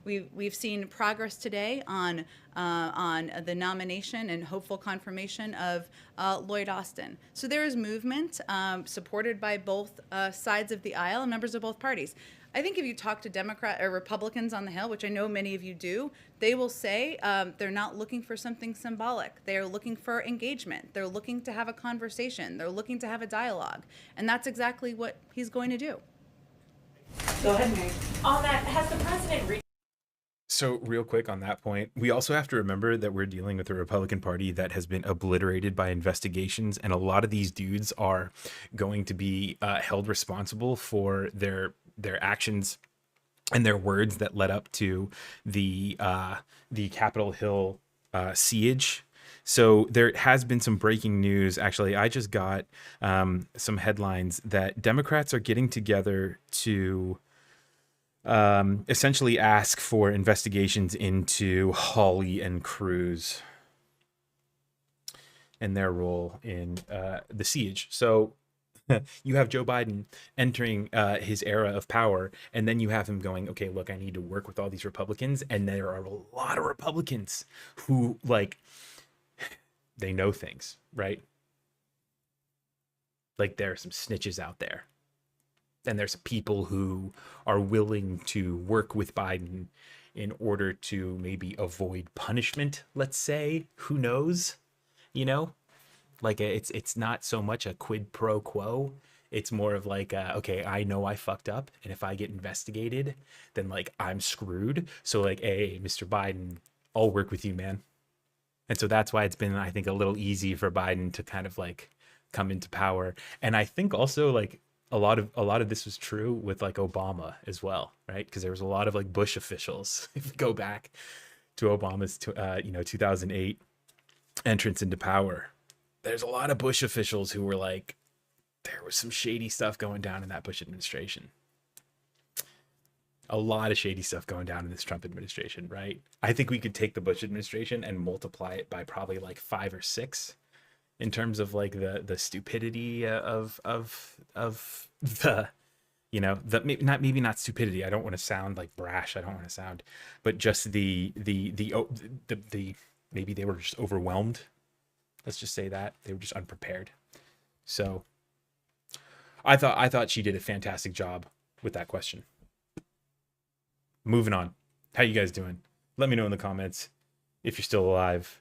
We've seen progress today on the nomination and hopeful confirmation of Lloyd Austin. So there is movement supported by both sides of the aisle and members of both parties. I think if you talk to Democrat or Republicans on the Hill, which I know many of you do, they will say they're not looking for something symbolic. They are looking for engagement. They're looking to have a conversation. They're looking to have a dialogue. And that's exactly what he's going to do. Go ahead, Mary. On that, has the president reached? So real quick on that point, we also have to remember that we're dealing with a Republican Party that has been obliterated by investigations, and a lot of these dudes are going to be held responsible for their actions and their words that led up to the Capitol Hill siege. So there has been some breaking news. Actually, I just got some headlines that Democrats are getting together to essentially ask for investigations into Hawley and Cruz and their role in the siege. So you have Joe Biden entering his era of power, and then you have him going, okay, look, I need to work with all these Republicans, and there are a lot of Republicans who, like, they know things, right? Like, there are some snitches out there, and there's people who are willing to work with Biden in order to maybe avoid punishment, let's say. Who knows? You know, like, it's not so much a quid pro quo. It's more of like, okay, I know I fucked up, and if I get investigated, then, like, I'm screwed. So, like, hey, Mr. Biden, I'll work with you, man. And so that's why it's been, I think, a little easy for Biden to kind of, like, come into power. And I think also, like, a lot of this was true with, like, Obama as well, right? Because there was a lot of, like, Bush officials, if you go back to Obama's 2008 entrance into power. There's a lot of Bush officials who were like, there was some shady stuff going down in that Bush administration. A lot of shady stuff going down in this Trump administration, right? I think we could take the Bush administration and multiply it by probably like 5 or 6 in terms of, like, the stupidity of the, you know, the maybe not stupidity. I don't want to sound like brash. I don't want to sound, but just the maybe they were just overwhelmed. Let's just say that they were just unprepared. So I thought she did a fantastic job with that question. Moving on. How you guys doing? Let me know in the comments if you're still alive.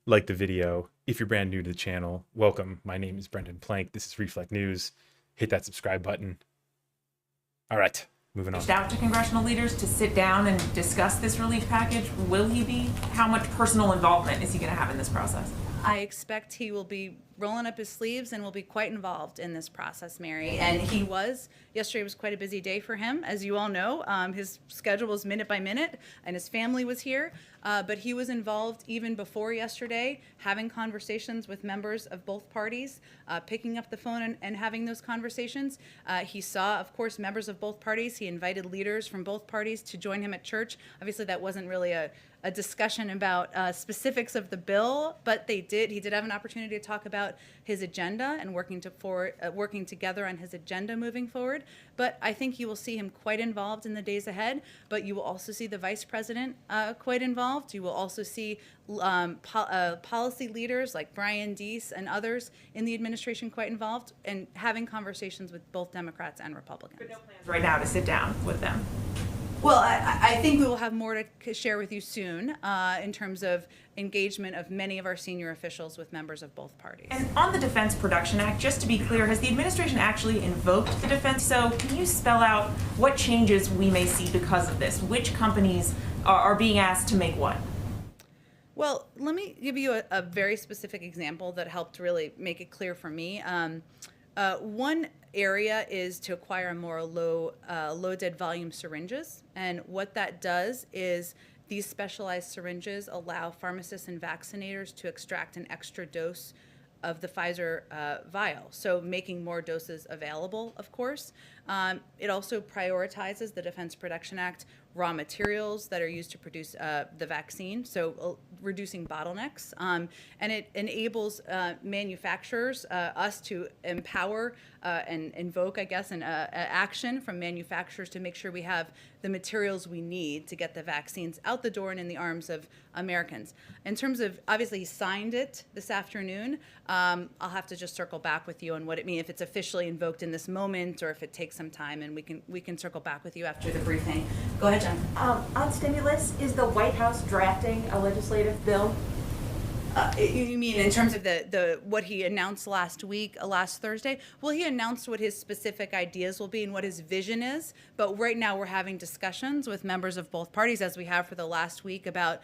Like the video. If you're brand new to the channel, welcome. My name is Brendan Plank. This is Reflect News. Hit that subscribe button. All right, moving on. Reached out to congressional leaders to sit down and discuss this relief package. Will he be? How much personal involvement is he going to have in this process? I expect he will be rolling up his sleeves and will be quite involved in this process, Mary. And he was. Yesterday was quite a busy day for him, as you all know. His schedule was minute by minute, and his family was here. But he was involved even before yesterday, having conversations with members of both parties, picking up the phone and having those conversations. He saw, of course, members of both parties. He invited leaders from both parties to join him at church. Obviously, that wasn't really a discussion about specifics of the bill, but he did have an opportunity to talk about his agenda and working together on his agenda moving forward. But I think you will see him quite involved in the days ahead, but you will also see the vice president quite involved. You will also see policy leaders like Brian Deese and others in the administration quite involved and having conversations with both Democrats and Republicans. But no plans right now to sit down with them. Well, I think we will have more to share with you soon in terms of engagement of many of our senior officials with members of both parties. And on the Defense Production Act, just to be clear, has the administration actually invoked the defense? So can you spell out what changes we may see because of this? Which companies are being asked to make what? Well, let me give you a very specific example that helped really make it clear for me. One area is to acquire more low dead volume syringes, and what that does is these specialized syringes allow pharmacists and vaccinators to extract an extra dose of the Pfizer vial, so making more doses available, of course. It also prioritizes the Defense Production Act raw materials that are used to produce the vaccine, so reducing bottlenecks. And it enables manufacturers, us to empower and invoke, I guess, an action from manufacturers to make sure we have the materials we need to get the vaccines out the door and in the arms of Americans. In terms of, obviously, he signed it this afternoon. I'll have to just circle back with you on what it means, if it's officially invoked in this moment or if it takes some time, and we can circle back with you after the briefing. Go ahead, Jen. On stimulus, is the White House drafting a legislative bill? You mean in terms of the what he announced last Thursday? Well, he announced what his specific ideas will be and what his vision is. But right now we're having discussions with members of both parties, as we have for the last week, about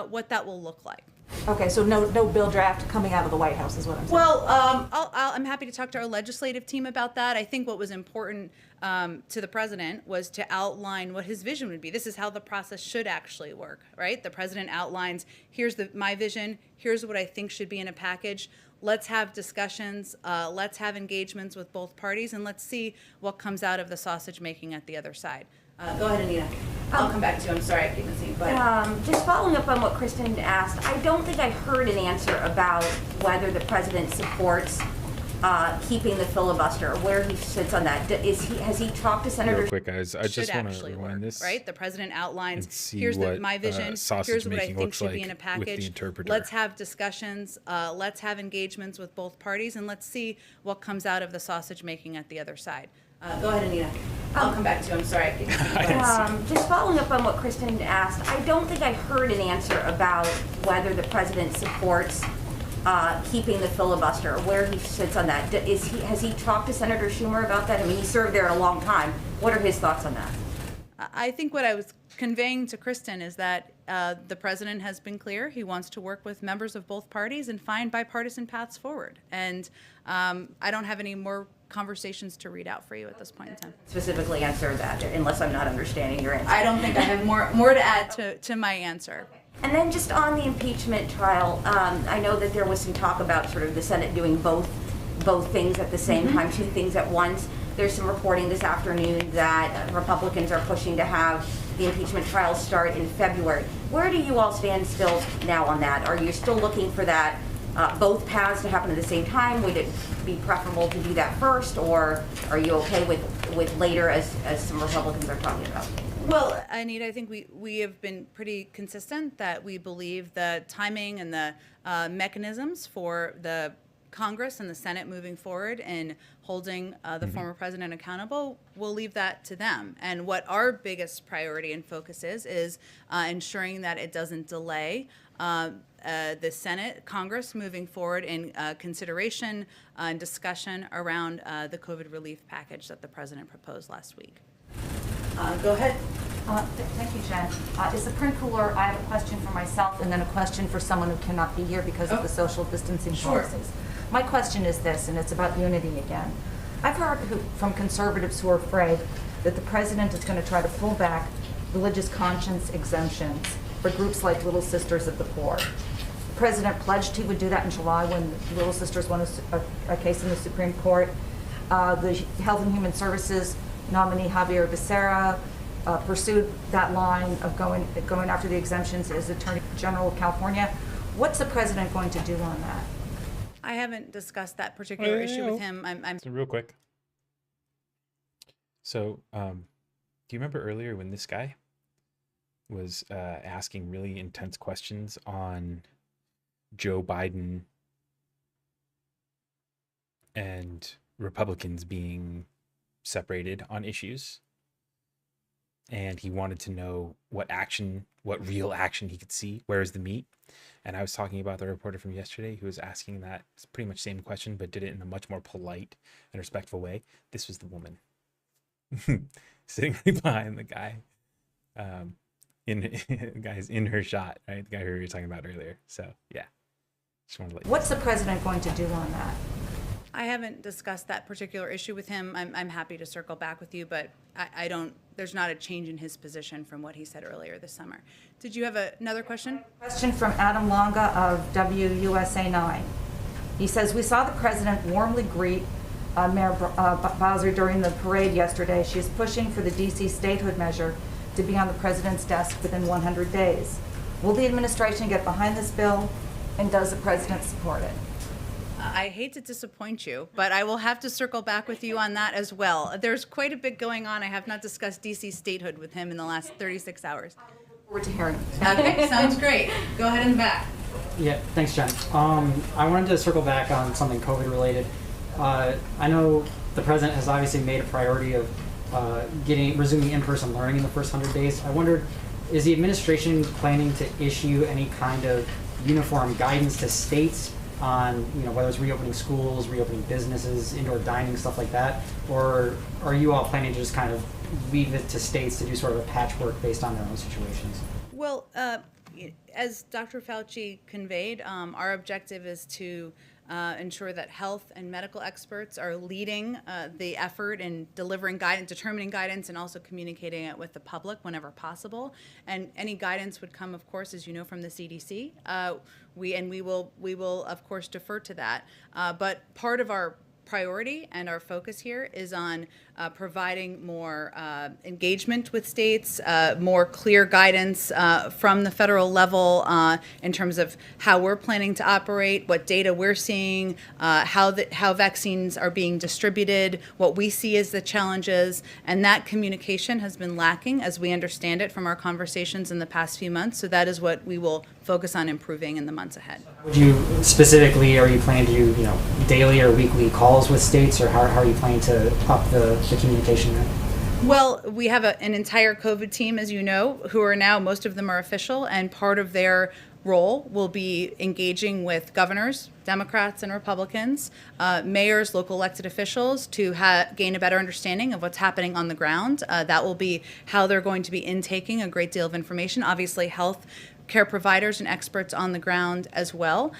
what that will look like. Okay, so no bill draft coming out of the White House is what I'm saying. Well, I'm happy to talk to our legislative team about that. I think what was important to the president was to outline what his vision would be. This is how the process should actually work, right? The president outlines, here's my vision, here's what I think should be in a package. Let's have discussions, let's have engagements with both parties, and let's see what comes out of the sausage making at the other side. Go ahead, Anita. I'll come back to you. I'm sorry I keep missing, but just following up on what Kristen asked, I don't think I heard an answer about whether the president supports keeping the filibuster, where he sits on that. Has he talked to Senator? Real quick, guys, I just want to Actually rewind work, this. right? The president outlines, and see here's what, my vision, sausage here's what I making think looks should be like in a with the package. interpreter. Let's have discussions, let's have engagements with both parties, and let's see what comes out of the sausage making at the other side. Go ahead, Anita. I'll come back to you, I'm sorry. Just following up on what Kristen asked, I don't think I heard an answer about whether the president supports keeping the filibuster, where he sits on that. Has he talked to Senator Schumer about that? I mean, he served there a long time. What are his thoughts on that? I think what I was conveying to Kristen is that the president has been clear. He wants to work with members of both parties and find bipartisan paths forward. And I don't have any more conversations to read out for you at this point in time. Specifically answer that, unless I'm not understanding your answer. I don't think I have more to add to my answer. And then just on the impeachment trial, I know that there was some talk about sort of the Senate doing both things at the same time, two things at once. There's some reporting this afternoon that Republicans are pushing to have the impeachment trial start in February. Where do you all stand still now on that? Are you still looking for that both paths to happen at the same time? Would it be preferable to do that first, or are you okay with later, as some Republicans are talking about? Well, Anita, I think we have been pretty consistent that we believe the timing and the mechanisms for the Congress and the Senate moving forward and holding the former president accountable, we'll leave that to them. And what our biggest priority and focus is ensuring that it doesn't delay the Senate, Congress moving forward in consideration and discussion around the COVID relief package that the president proposed last week. Go ahead. Thank you, Jen. Is the print cooler? I have a question for myself and then a question for someone who cannot be here because of the social distancing policies. My question is this, and it's about unity again. I've heard from conservatives who are afraid that the president is going to try to pull back religious conscience exemptions for groups like Little Sisters of the Poor. The president pledged he would do that in July when Little Sisters won a case in the Supreme Court. The Health and Human Services nominee Javier Becerra pursued that line of going after the exemptions as Attorney General of California. What's the president going to do on that? I haven't discussed that particular issue with him. So real quick. So, do you remember earlier when this guy was asking really intense questions on Joe Biden and Republicans being separated on issues? And he wanted to know what real action he could see. Where is the meat? And I was talking about the reporter from yesterday who was asking that pretty much same question, but did it in a much more polite and respectful way. This was the woman sitting right behind the guy. The guy's in her shot, right? The guy who we were talking about earlier. So yeah, just wanted to let you know. What's the president going to do on that? I haven't discussed that particular issue with him. I'm happy to circle back with you, but I don't. There's not a change in his position from what he said earlier this summer. Did you have another question? Question from Adam Longa of WUSA 9. He says, we saw the president warmly greet Mayor Bowser during the parade yesterday. She is pushing for the D.C. statehood measure to be on the president's desk within 100 days. Will the administration get behind this bill, and does the president support it? I hate to disappoint you, but I will have to circle back with you on that as well. There's quite a bit going on. I have not discussed D.C. statehood with him in the last 36 hours. I look forward to hearing it. Okay, sounds great. Go ahead in the back. Yeah, thanks, Jen. I wanted to circle back on something COVID related. I know the president has obviously made a priority of resuming in-person learning in the first 100 days. I wondered, is the administration planning to issue any kind of uniform guidance to states on, whether it's reopening schools, reopening businesses, indoor dining, stuff like that? Or are you all planning to just kind of leave it to states to do sort of a patchwork based on their own situations? Well, as Dr. Fauci conveyed, our objective is to ensure that health and medical experts are leading the effort in delivering guidance, determining guidance, and also communicating it with the public whenever possible. And any guidance would come, of course, as you know, from the CDC. We will, of course, defer to that. But part of our priority and our focus here is on providing more engagement with states, more clear guidance from the federal level in terms of how we're planning to operate, what data we're seeing, how vaccines are being distributed, what we see as the challenges, and that communication has been lacking as we understand it from our conversations in the past few months. So that is what we will focus on improving in the months ahead. Would you specifically, are you planning to do, daily or weekly calls with states, or how are you planning to up the communication there? Well, we have an entire COVID team, as you know, who are now, most of them are official, and part of their role will be engaging with governors, Democrats and Republicans, mayors, local elected officials to gain a better understanding of what's happening on the ground. That will be how they're going to be intaking a great deal of information. Obviously, health care providers and experts on the ground as well.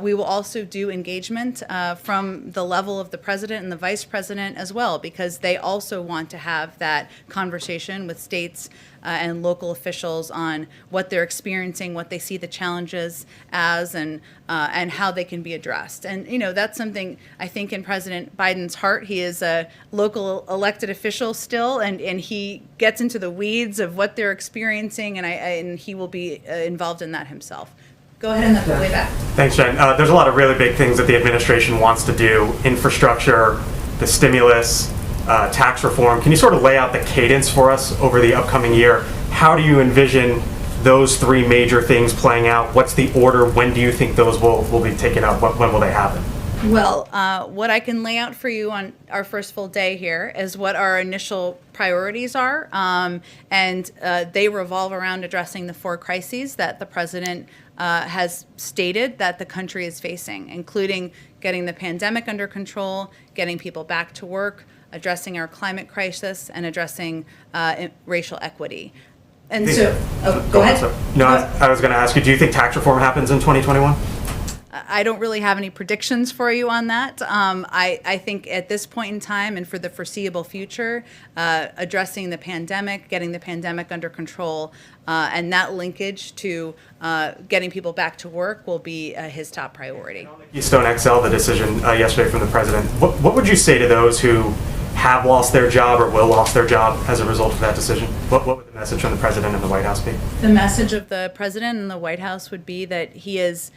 We will also do engagement from the level of the president and the vice president as well, because they also want to have that conversation with states and local officials on what they're experiencing, what they see the challenges as, and how they can be addressed. And that's something I think in President Biden's heart. He is a local elected official still, and he gets into the weeds of what they're experiencing, and he will be involved in that himself. Go ahead and the way back. Thanks, Jen. There's a lot of really big things that the administration wants to do: infrastructure, the stimulus, tax reform. Can you sort of lay out the cadence for us over the upcoming year? How do you envision those three major things playing out? What's the order? When do you think those will be taken up? When will they happen? Well, what I can lay out for you on our first full day here is what our initial priorities are, and they revolve around addressing the four crises that the president has stated that the country is facing, including getting the pandemic under control, getting people back to work, addressing our climate crisis, and addressing racial equity. And so, go ahead. No, I was going to ask you, do you think tax reform happens in 2021? I don't really have any predictions for you on that. I think at this point in time and for the foreseeable future, addressing the pandemic, getting the pandemic under control, and that linkage to getting people back to work will be his top priority. Keystone XL, the decision yesterday from the president, what would you say to those who have lost their job or will lose their job as a result of that decision? What would the message from the president and the White House be? The message of the president and the White House would be that he is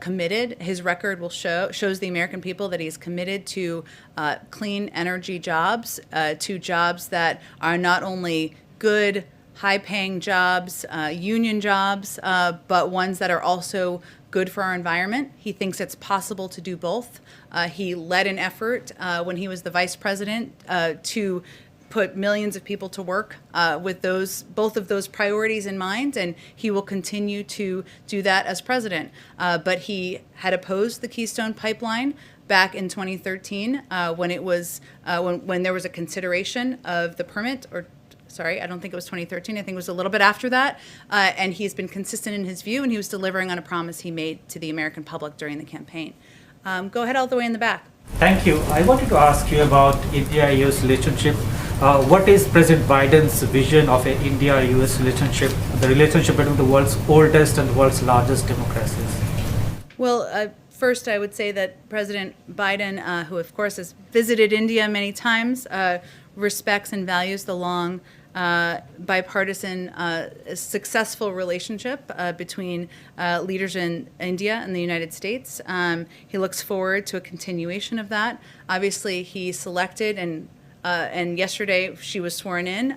committed. His record will shows the American people that he's committed to clean energy jobs, to jobs that are not only good, high-paying jobs, union jobs, but ones that are also good for our environment. He thinks it's possible to do both. He led an effort when he was the vice president to put millions of people to work with both of those priorities in mind, and he will continue to do that as president. But he had opposed the Keystone Pipeline back in 2013 when it was when there was a consideration of the permit, or sorry, I don't think it was 2013. I think it was a little bit after that. And he's been consistent in his view, and he was delivering on a promise he made to the American public during the campaign. Go ahead all the way in the back. Thank you. I wanted to ask you about India-US relationship. What is President Biden's vision of an India-US relationship, the relationship between the world's oldest and the world's largest democracies? Well, first I would say that President Biden, who of course has visited India many times, respects and values the long bipartisan, successful relationship between leaders in India and the United States. He looks forward to a continuation of that. Obviously, he selected and yesterday she was sworn in,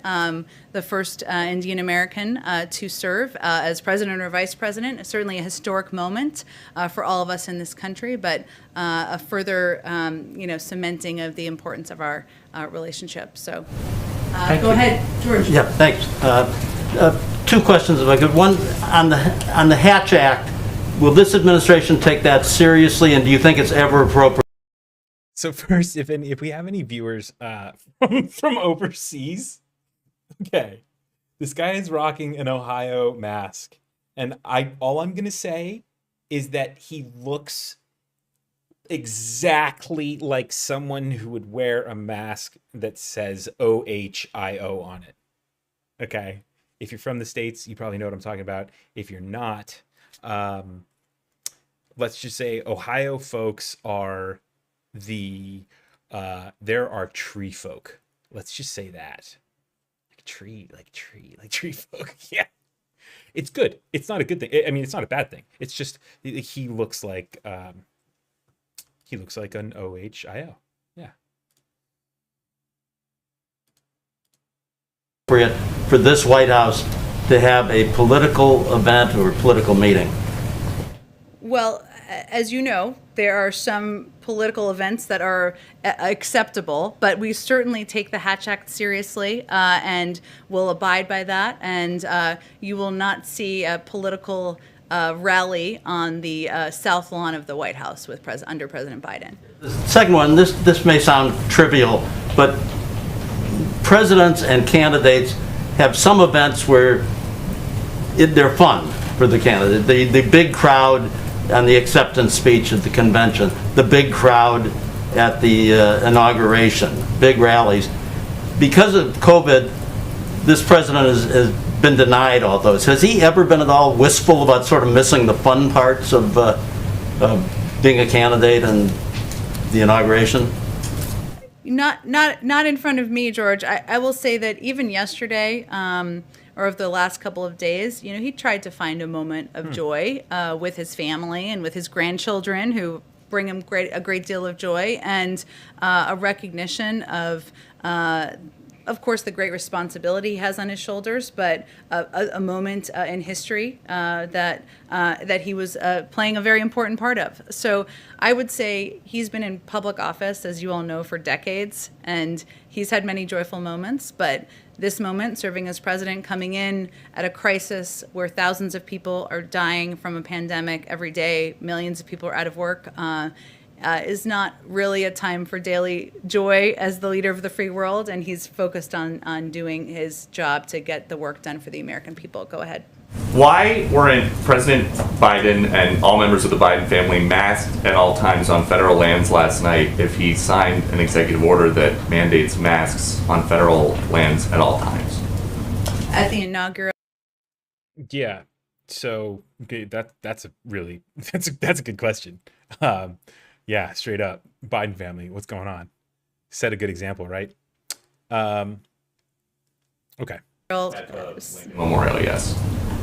the first Indian American to serve as president or vice president. Certainly a historic moment for all of us in this country, but a further cementing of the importance of our relationship. So go ahead, George. Yeah, thanks. Two questions if I could. One, on the Hatch Act, will this administration take that seriously, and do you think it's ever appropriate? So first, if we have any viewers from overseas, okay, this guy is rocking an Ohio mask, and all I'm gonna say is that he looks exactly like someone who would wear a mask that says OHIO on it. Okay, if you're from the States, you probably know what I'm talking about. If you're not, let's just say Ohio folks are there are tree folk. Let's just say that. Like tree folk. Yeah. It's good. It's not a good thing. I mean, it's not a bad thing. It's just he looks like an OHIO. Yeah. For this White House to have a political event or political meeting? Well, as you know, there are some political events that are acceptable, but we certainly take the Hatch Act seriously and will abide by that. And you will not see a political rally on the south lawn of the White House with under President Biden. The second one, this may sound trivial, but presidents and candidates have some events where they're fun for the candidate. The big crowd on the acceptance speech at the convention, the big crowd at the inauguration, big rallies. Because of COVID, this president has been denied all those. Has he ever been at all wistful about sort of missing the fun parts of being a candidate and the inauguration? Not in front of me, George. I will say that even yesterday, or of the last couple of days, he tried to find a moment of joy with his family and with his grandchildren, who bring him a great deal of joy, and a recognition of course, the great responsibility he has on his shoulders, but a moment in history that he was playing a very important part of. So I would say he's been in public office, as you all know, for decades, and he's had many joyful moments, but this moment, serving as president, coming in at a crisis where thousands of people are dying from a pandemic every day, millions of people are out of work, is not really a time for daily joy as the leader of the free world, and he's focused on doing his job to get the work done for the American people. Go ahead. Why weren't President Biden and all members of the Biden family masked at all times on federal lands last night if he signed an executive order that mandates masks on federal lands at all times? At the inaugural. Yeah. So okay, that's a good question. Yeah, straight up, Biden family, what's going on? Set a good example, right? Okay. Memorial, yes.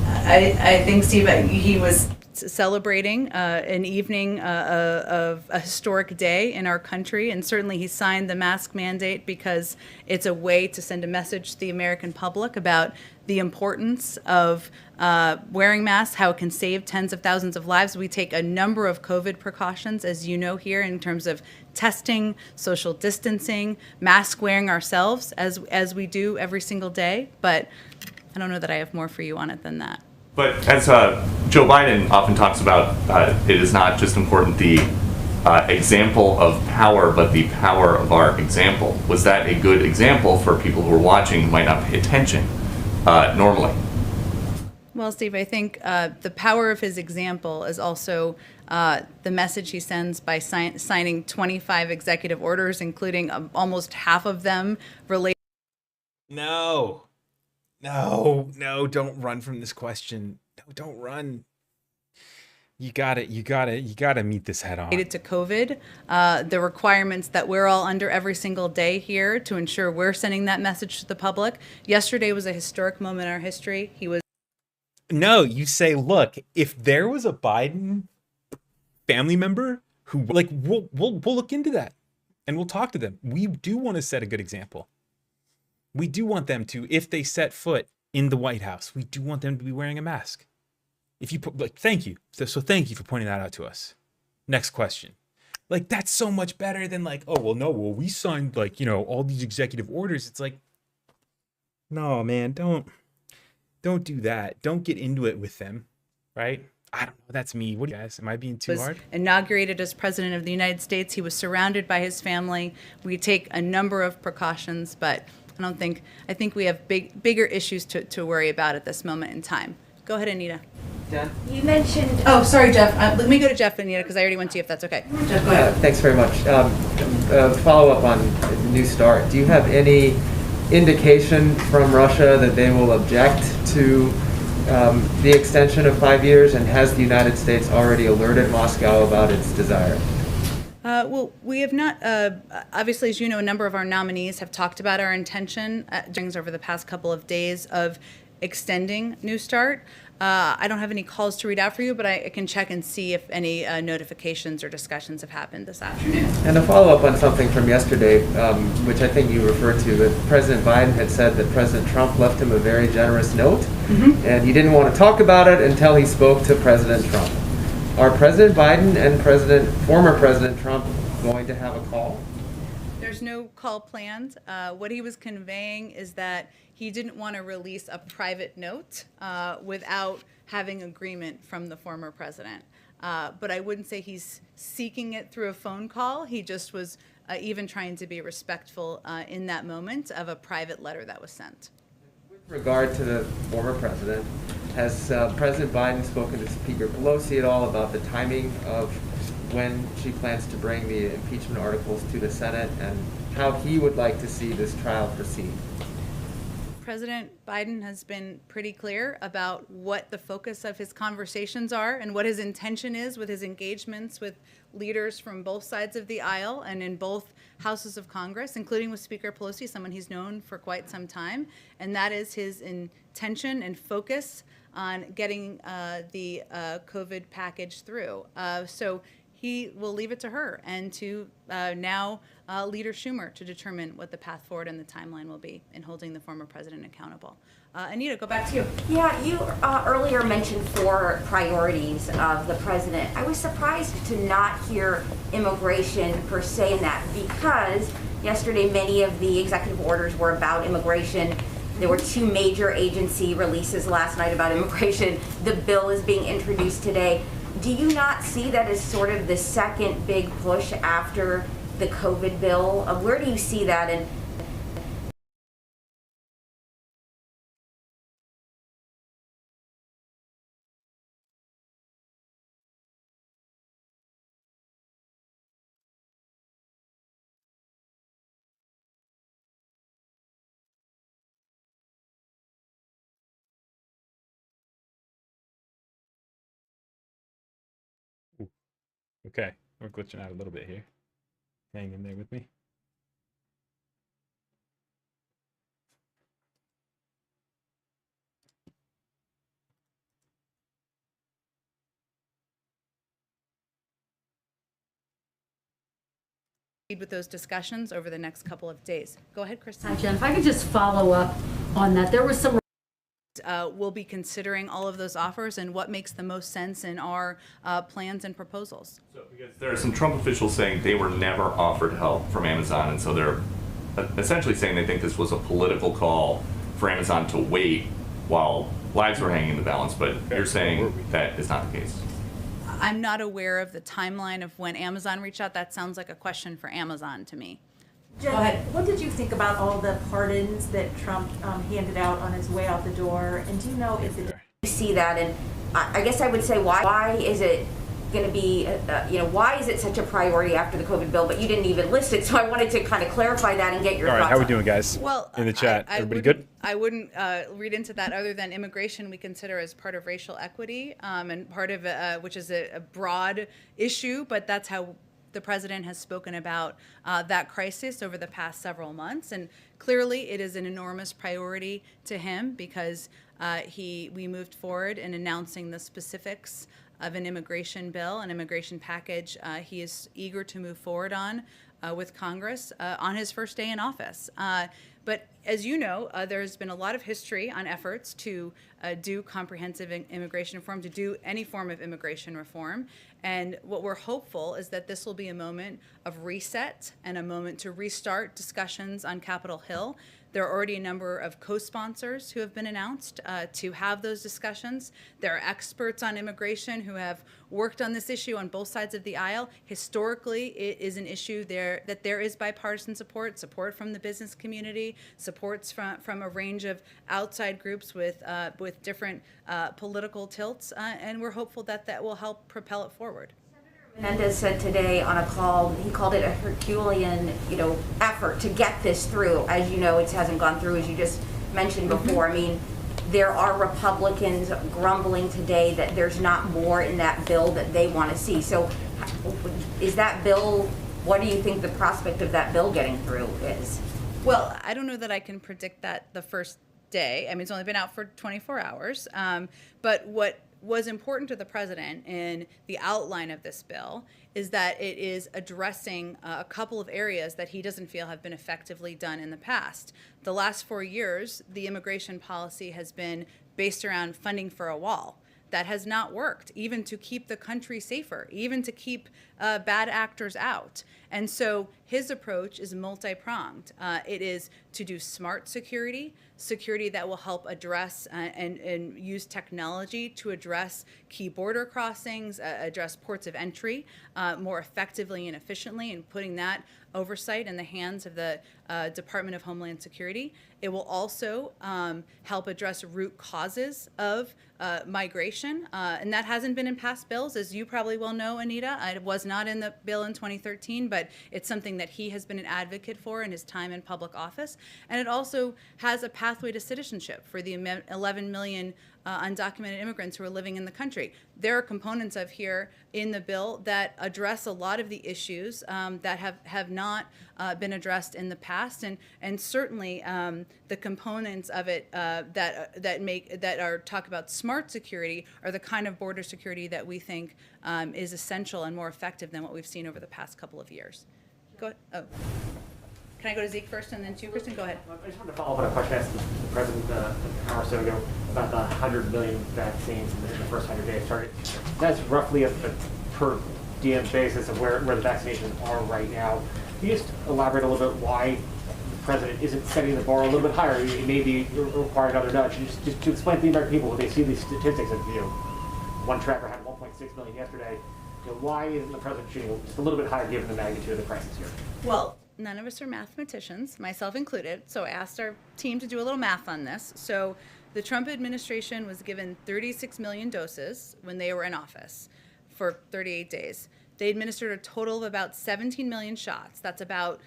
I think, Steve, he was celebrating an evening of a historic day in our country, and certainly he signed the mask mandate because it's a way to send a message to the American public about the importance of wearing masks, how it can save tens of thousands of lives. We take a number of COVID precautions, as you know, here in terms of testing, social distancing, mask wearing ourselves, as we do every single day. But I don't know that I have more for you on it than that. But as Joe Biden often talks about, it is not just important the example of power, but the power of our example. Was that a good example for people who are watching who might not pay attention normally? Well, Steve, I think the power of his example is also the message he sends by signing 25 executive orders, including almost half of them related. No, don't run from this question. No, don't run. You gotta meet this head on. Related to COVID, the requirements that we're all under every single day here to ensure we're sending that message to the public. Yesterday was a historic moment in our history. No, you say, look, if there was a Biden family member who, like, we'll look into that and we'll talk to them. We do want to set a good example. We do want them to, if they set foot in the White House, we do want them to be wearing a mask. If you put, like, thank you. So thank you for pointing that out to us. Next question. Like, that's so much better than like, oh, well, no, well, we signed, like, all these executive orders. It's like, no, man, don't do that. Don't get into it with them, right? I don't know. That's me. What do you guys? Am I being too hard? Inaugurated as president of the United States. He was surrounded by his family. We take a number of precautions, but I think we have bigger issues to worry about at this moment in time. Go ahead, Anita. Jen? You mentioned. Oh, sorry, Jeff. Let me go to Jeff, Anita, because I already went to you, if that's okay. Jeff, go ahead. Thanks very much. Follow up on New START. Do you have any indication from Russia that they will object to the extension of 5 years, and has the United States already alerted Moscow about its desire? Well, we have not, obviously, as you know, a number of our nominees have talked about our intention over the past couple of days of extending New Start. I don't have any calls to read out for you, but I can check and see if any notifications or discussions have happened this afternoon. And a follow-up on something from yesterday, which I think you referred to, that President Biden had said that President Trump left him a very generous note, and he didn't want to talk about it until he spoke to President Trump. Are President Biden and former President Trump going to have a call? There's no call planned. What he was conveying is that he didn't want to release a private note without having agreement from the former president. But I wouldn't say he's seeking it through a phone call. He just was even trying to be respectful in that moment of a private letter that was sent. With regard to the former president, has President Biden spoken to Speaker Pelosi at all about the timing of when she plans to bring the impeachment articles to the Senate and how he would like to see this trial proceed? President Biden has been pretty clear about what the focus of his conversations are and what his intention is with his engagements with leaders from both sides of the aisle and in both houses of Congress, including with Speaker Pelosi, someone he's known for quite some time. And that is his intention and focus on getting the COVID package through. So he will leave it to her and to now Leader Schumer to determine what the path forward and the timeline will be in holding the former president accountable. Anita, go back to you. Yeah, you earlier mentioned 4 priorities of the president. I was surprised to not hear immigration per se in that, because yesterday many of the executive orders were about immigration. There were 2 major agency releases last night about immigration. The bill is being introduced today. Do you not see that as sort of the second big push after the COVID bill? Where do you see that? And Okay, we're glitching out a little bit here. Hang in there with me. With those discussions over the next couple of days. Go ahead, Kristen. Hi, Jen. If I could just follow up on that. There was some we'll be considering all of those offers and what makes the most sense in our plans and proposals. So, because there are some Trump officials saying they were never offered help from Amazon, and so they're essentially saying they think this was a political call for Amazon to wait while lives were hanging in the balance, but you're saying that is not the case. I'm not aware of the timeline of when Amazon reached out. That sounds like a question for Amazon to me. Jen, what did you think about all the pardons that Trump handed out on his way out the door? And do you know if it... You see that, and I guess I would say, why is it going to be, why is it such a priority after the COVID bill? But you didn't even list it, so I wanted to kind of clarify that and get your thoughts. All right, how we doing, guys? Well, in the chat, everybody good? I wouldn't read into that other than immigration we consider as part of racial equity and part of which is a broad issue, but that's how the president has spoken about that crisis over the past several months, and clearly it is an enormous priority to him because we moved forward in announcing the specifics of an immigration bill, an immigration package he is eager to move forward on with Congress on his first day in office. But as you know, there's been a lot of history on efforts to do comprehensive immigration reform, to do any form of immigration reform. And what we're hopeful is that this will be a moment of reset and a moment to restart discussions on Capitol Hill. There are already a number of co-sponsors who have been announced to have those discussions. There are experts on immigration who have worked on this issue on both sides of the aisle. Historically, it is an issue that there is bipartisan support from the business community, supports from a range of outside groups with different political tilts, and we're hopeful that that will help propel it forward. Menendez said today on a call, he called it a Herculean, effort to get this through. As you know, it hasn't gone through, as you just mentioned before. I mean, there are Republicans grumbling today that there's not more in that bill that they want to see. So is that bill, what do you think the prospect of that bill getting through is? Well, I don't know that I can predict that the first day. I mean, it's only been out for 24 hours. But what was important to the president in the outline of this bill is that it is addressing a couple of areas that he doesn't feel have been effectively done in the past. The last 4 years, the immigration policy has been based around funding for a wall. That has not worked, even to keep the country safer, even to keep bad actors out. And so his approach is multi-pronged. It is to do smart security, security that will help address and use technology to address key border crossings, address ports of entry more effectively and efficiently, and putting that oversight in the hands of the Department of Homeland Security. It will also help address root causes of migration, and that hasn't been in past bills, as you probably well know, Anita. It was not in the bill in 2013, but it's something that he has been an advocate for in his time in public office. And it also has a pathway to citizenship for the 11 million undocumented immigrants who are living in the country. There are components of here in the bill that address a lot of the issues that have not been addressed in the past, and certainly the components of it that are talk about smart security are the kind of border security that we think is essential and more effective than what we've seen over the past couple of years. Go ahead. Oh. Can I go to Zeke first and then to you, Kristen? Go ahead. I just wanted to follow up on a question asked the President an hour or so ago about the 100 million vaccines in the first 100 days target. That's roughly a per diem basis of where the vaccinations are right now. Can you just elaborate a little bit why the President isn't setting the bar a little bit higher? It may be require another nudge. Just to explain to the American people when they see these statistics of, one tracker had 1.6 million yesterday. Why isn't the President shooting just a little bit higher given the magnitude of the crisis here? Well, none of us are mathematicians, myself included, so I asked our team to do a little math on this. So the Trump administration was given 36 million doses when they were in office for 38 days. They administered a total of about 17 million shots. That's about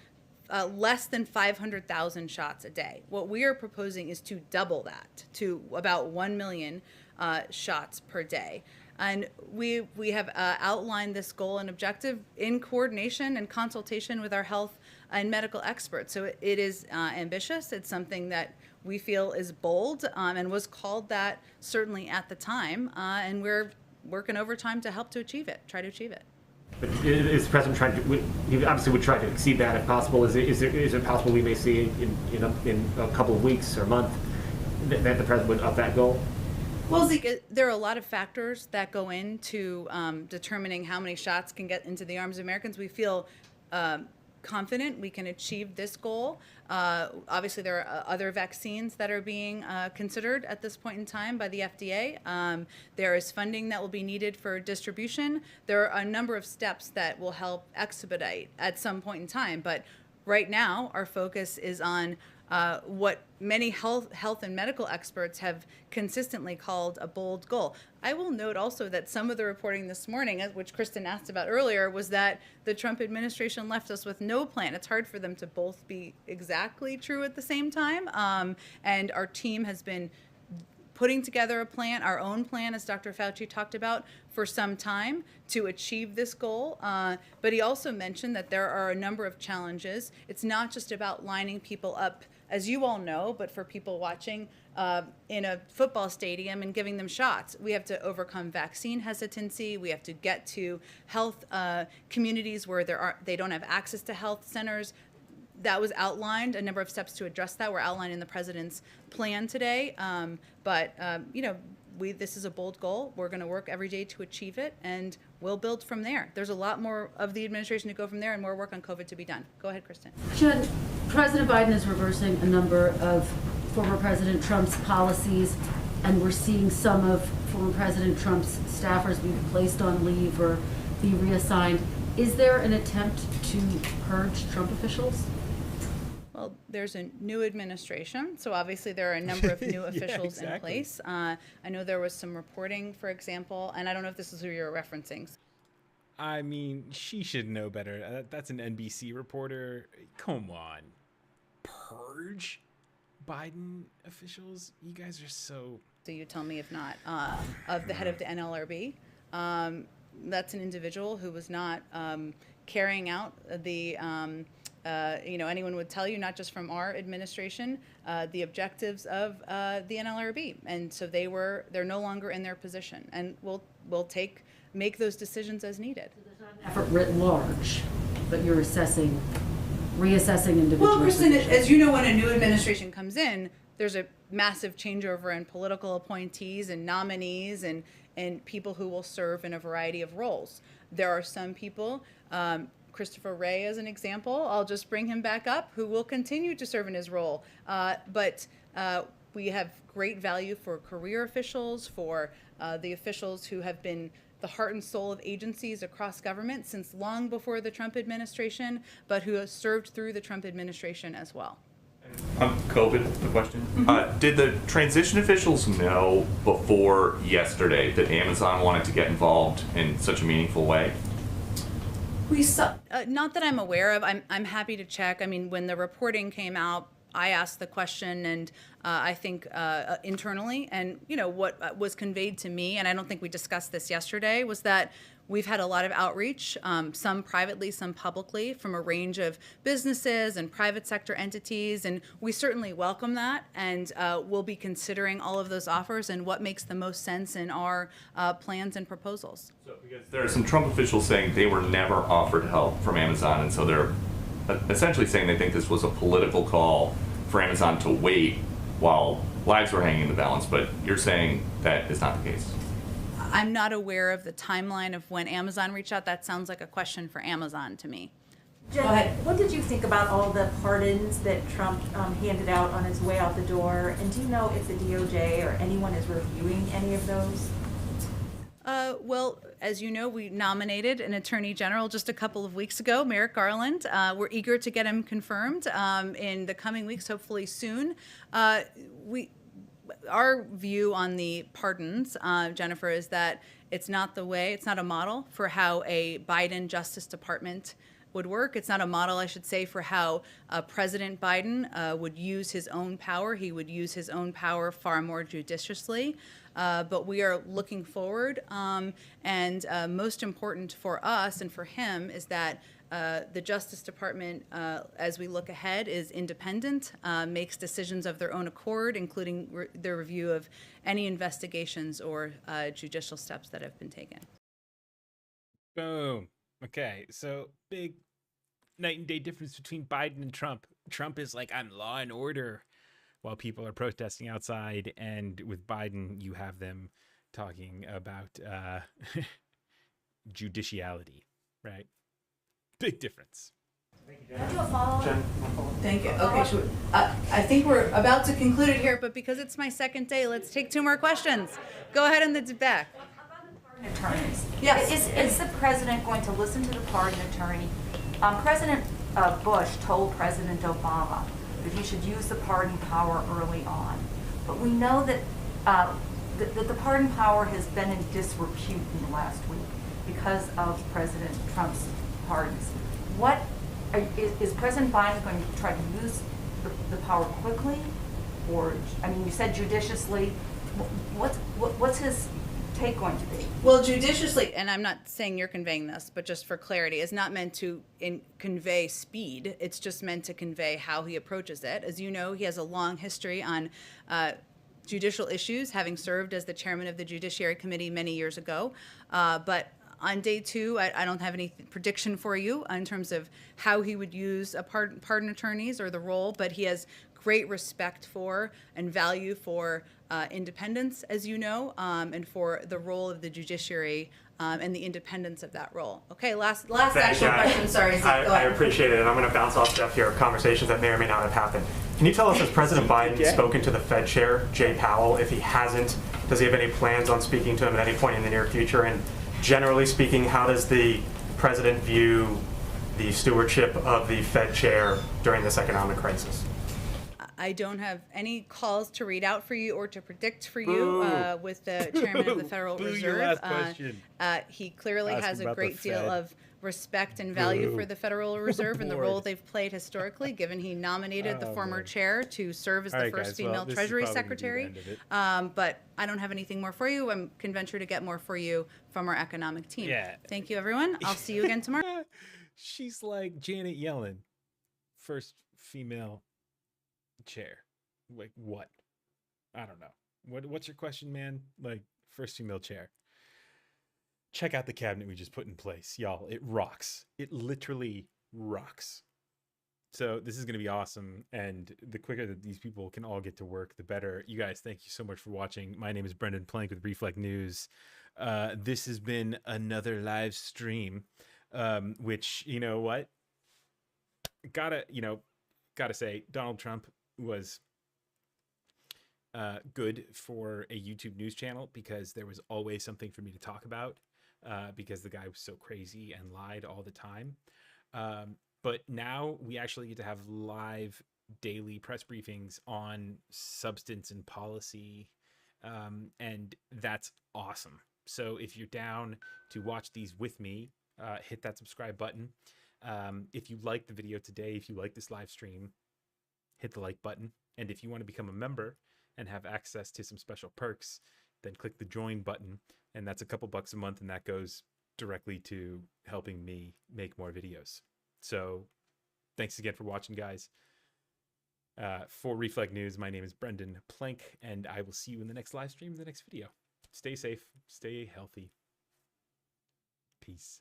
less than 500,000 shots a day. What we are proposing is to double that to about 1 million shots per day. And we have outlined this goal and objective in coordination and consultation with our health and medical experts. So it is ambitious. It's something that we feel is bold and was called that certainly at the time. And we're working overtime to help to achieve it, try to achieve it. But is the President trying to, he obviously would try to exceed that if possible. Is it possible we may see in a couple of weeks or a month that the President would up that goal? Well, Zeke, there are a lot of factors that go into determining how many shots can get into the arms of Americans. We feel confident we can achieve this goal. Obviously, there are other vaccines that are being considered at this point in time by the FDA. There is funding that will be needed for distribution. There are a number of steps that will help expedite at some point in time. But right now, our focus is on what many health and medical experts have consistently called a bold goal. I will note also that some of the reporting this morning, which Kristen asked about earlier, was that the Trump administration left us with no plan. It's hard for them to both be exactly true at the same time. And our team has been putting together a plan, our own plan, as Dr. Fauci talked about, for some time to achieve this goal. But he also mentioned that there are a number of challenges. It's not just about lining people up, as you all know, but for people watching in a football stadium and giving them shots. We have to overcome vaccine hesitancy. We have to get to health communities where they don't have access to health centers. That was outlined. A number of steps to address that were outlined in the president's plan today. This is a bold goal. We're going to work every day to achieve it, and we'll build from there. There's a lot more of the administration to go from there, and more work on COVID to be done. Go ahead, Kristen. Jen, President Biden is reversing a number of former President Trump's policies, and we're seeing some of former President Trump's staffers be placed on leave or be reassigned. Is there an attempt to purge Trump officials? Well, there's a new administration, so obviously there are a number of new officials in place. I know there was some reporting, for example, and I don't know if this is who you're referencing. I mean, she should know better. That's an NBC reporter. Come on. Purge Biden officials? You guys are so... So you tell me if not. Of the head of the NLRB. that's an individual who was not carrying out the, anyone would tell you, not just from our administration, the objectives of the NLRB. And so they're no longer in their position, and we'll make those decisions as needed. Effort writ large, but you're reassessing individuals. Well, Kristen, as you know, when a new administration comes in, there's a massive changeover in political appointees and nominees and people who will serve in a variety of roles. There are some people, Christopher Wray as an example, I'll just bring him back up, who will continue to serve in his role. But we have great value for career officials, for the officials who have been the heart and soul of agencies across government since long before the Trump administration, but who have served through the Trump administration as well. On COVID, the question. Did the transition officials know before yesterday that Amazon wanted to get involved in such a meaningful way? We saw, not that I'm aware of. I'm happy to check. I mean, when the reporting came out, I asked the question, and I think internally, and what was conveyed to me, and I don't think we discussed this yesterday, was that we've had a lot of outreach, some privately, some publicly, from a range of businesses and private sector entities, and we certainly welcome that, and we'll be considering all of those offers and what makes the most sense in our plans and proposals. So, because there are some Trump officials saying they were never offered help from Amazon, and so they're essentially saying they think this was a political call for Amazon to wait while lives were hanging in the balance, but you're saying that is not the case. I'm not aware of the timeline of when Amazon reached out. That sounds like a question for Amazon to me. Jen, what did you think about all the pardons that Trump handed out on his way out the door? And do you know if the DOJ or anyone is reviewing any of those? Well, as you know, we nominated an attorney general just a couple of weeks ago, Merrick Garland. We're eager to get him confirmed in the coming weeks, hopefully soon. Our view on the pardons, Jennifer, is that it's not a model for how a Biden Justice Department would work. It's not a model, I should say, for how President Biden would use his own power. He would use his own power far more judiciously. But we are looking forward, and most important for us and for him is that the Justice Department, as we look ahead, is independent, makes decisions of their own accord, including their review of any investigations or judicial steps that have been taken. Boom. Okay, so big night and day difference between Biden and Trump. Trump is like, I'm law and order, while people are protesting outside, and with Biden, you have them talking about judiciality, right? Big difference. Can I do a follow-up? Thank you. Okay, I think we're about to conclude it here, but because it's my second day, let's take 2 more questions. Go ahead in the back. Attorneys. Yes. Is the president going to listen to the pardon attorney? President Bush told President Obama that he should use the pardon power early on. But we know that the pardon power has been in disrepute in the last week because of President Trump's pardons. Is President Biden going to try to use the power quickly? Or, I mean, you said judiciously. What's his take going to be? Well, judiciously, and I'm not saying you're conveying this, but just for clarity, is not meant to convey speed. It's just meant to convey how he approaches it. As you know, he has a long history on judicial issues, having served as the chairman of the Judiciary Committee many years ago. But on day 2, I don't have any prediction for you in terms of how he would use pardon attorneys or the role, but he has great respect for and value for independence, as you know, and for the role of the judiciary and the independence of that role. Okay, last actual question. Sorry, I appreciate it, and I'm going to bounce off stuff here, conversations that may or may not have happened. Can you tell us, has President Biden spoken to the Fed chair, Jay Powell? If he hasn't, does he have any plans on speaking to him at any point in the near future? And generally speaking, how does the president view the stewardship of the Fed chair during this economic crisis? I don't have any calls to read out for you or to predict for you with the chairman of the Federal Boo, Reserve. your last question. He clearly Ask has a about the great deal Fed. of respect and value Boo. for the Federal Reserve and the role Bored. they've played historically, given he nominated the Oh, former man. chair to serve as All the right, first guys, well, female this is Treasury probably gonna be the Secretary. end of it. But I don't have anything more for you. I can venture to get more for you from our economic team. Yeah. Thank you, everyone. I'll see you again tomorrow. She's like Janet Yellen, first female chair. Like what? I don't know. What's your question, man? Like first female chair. Check out the cabinet we just put in place, y'all. It rocks. It literally rocks. So this is going to be awesome, and the quicker that these people can all get to work, the better. You guys, thank you so much for watching. My name is Brendan Plank with Reflect News. This has been another live stream, which, you know what? Gotta say, Donald Trump was good for a YouTube news channel because there was always something for me to talk about because the guy was so crazy and lied all the time. But now we actually get to have live daily press briefings on substance and policy. And that's awesome. So if you're down to watch these with me, hit that subscribe button. If you like the video today, if you like this live stream, hit the like button. And if you want to become a member and have access to some special perks, then click the join button. And that's a couple bucks a month. And that goes directly to helping me make more videos. So thanks again for watching, guys. For Reflect News, my name is Brendan Plank, and I will see you in the next live stream, in the next video. Stay safe, stay healthy. Peace.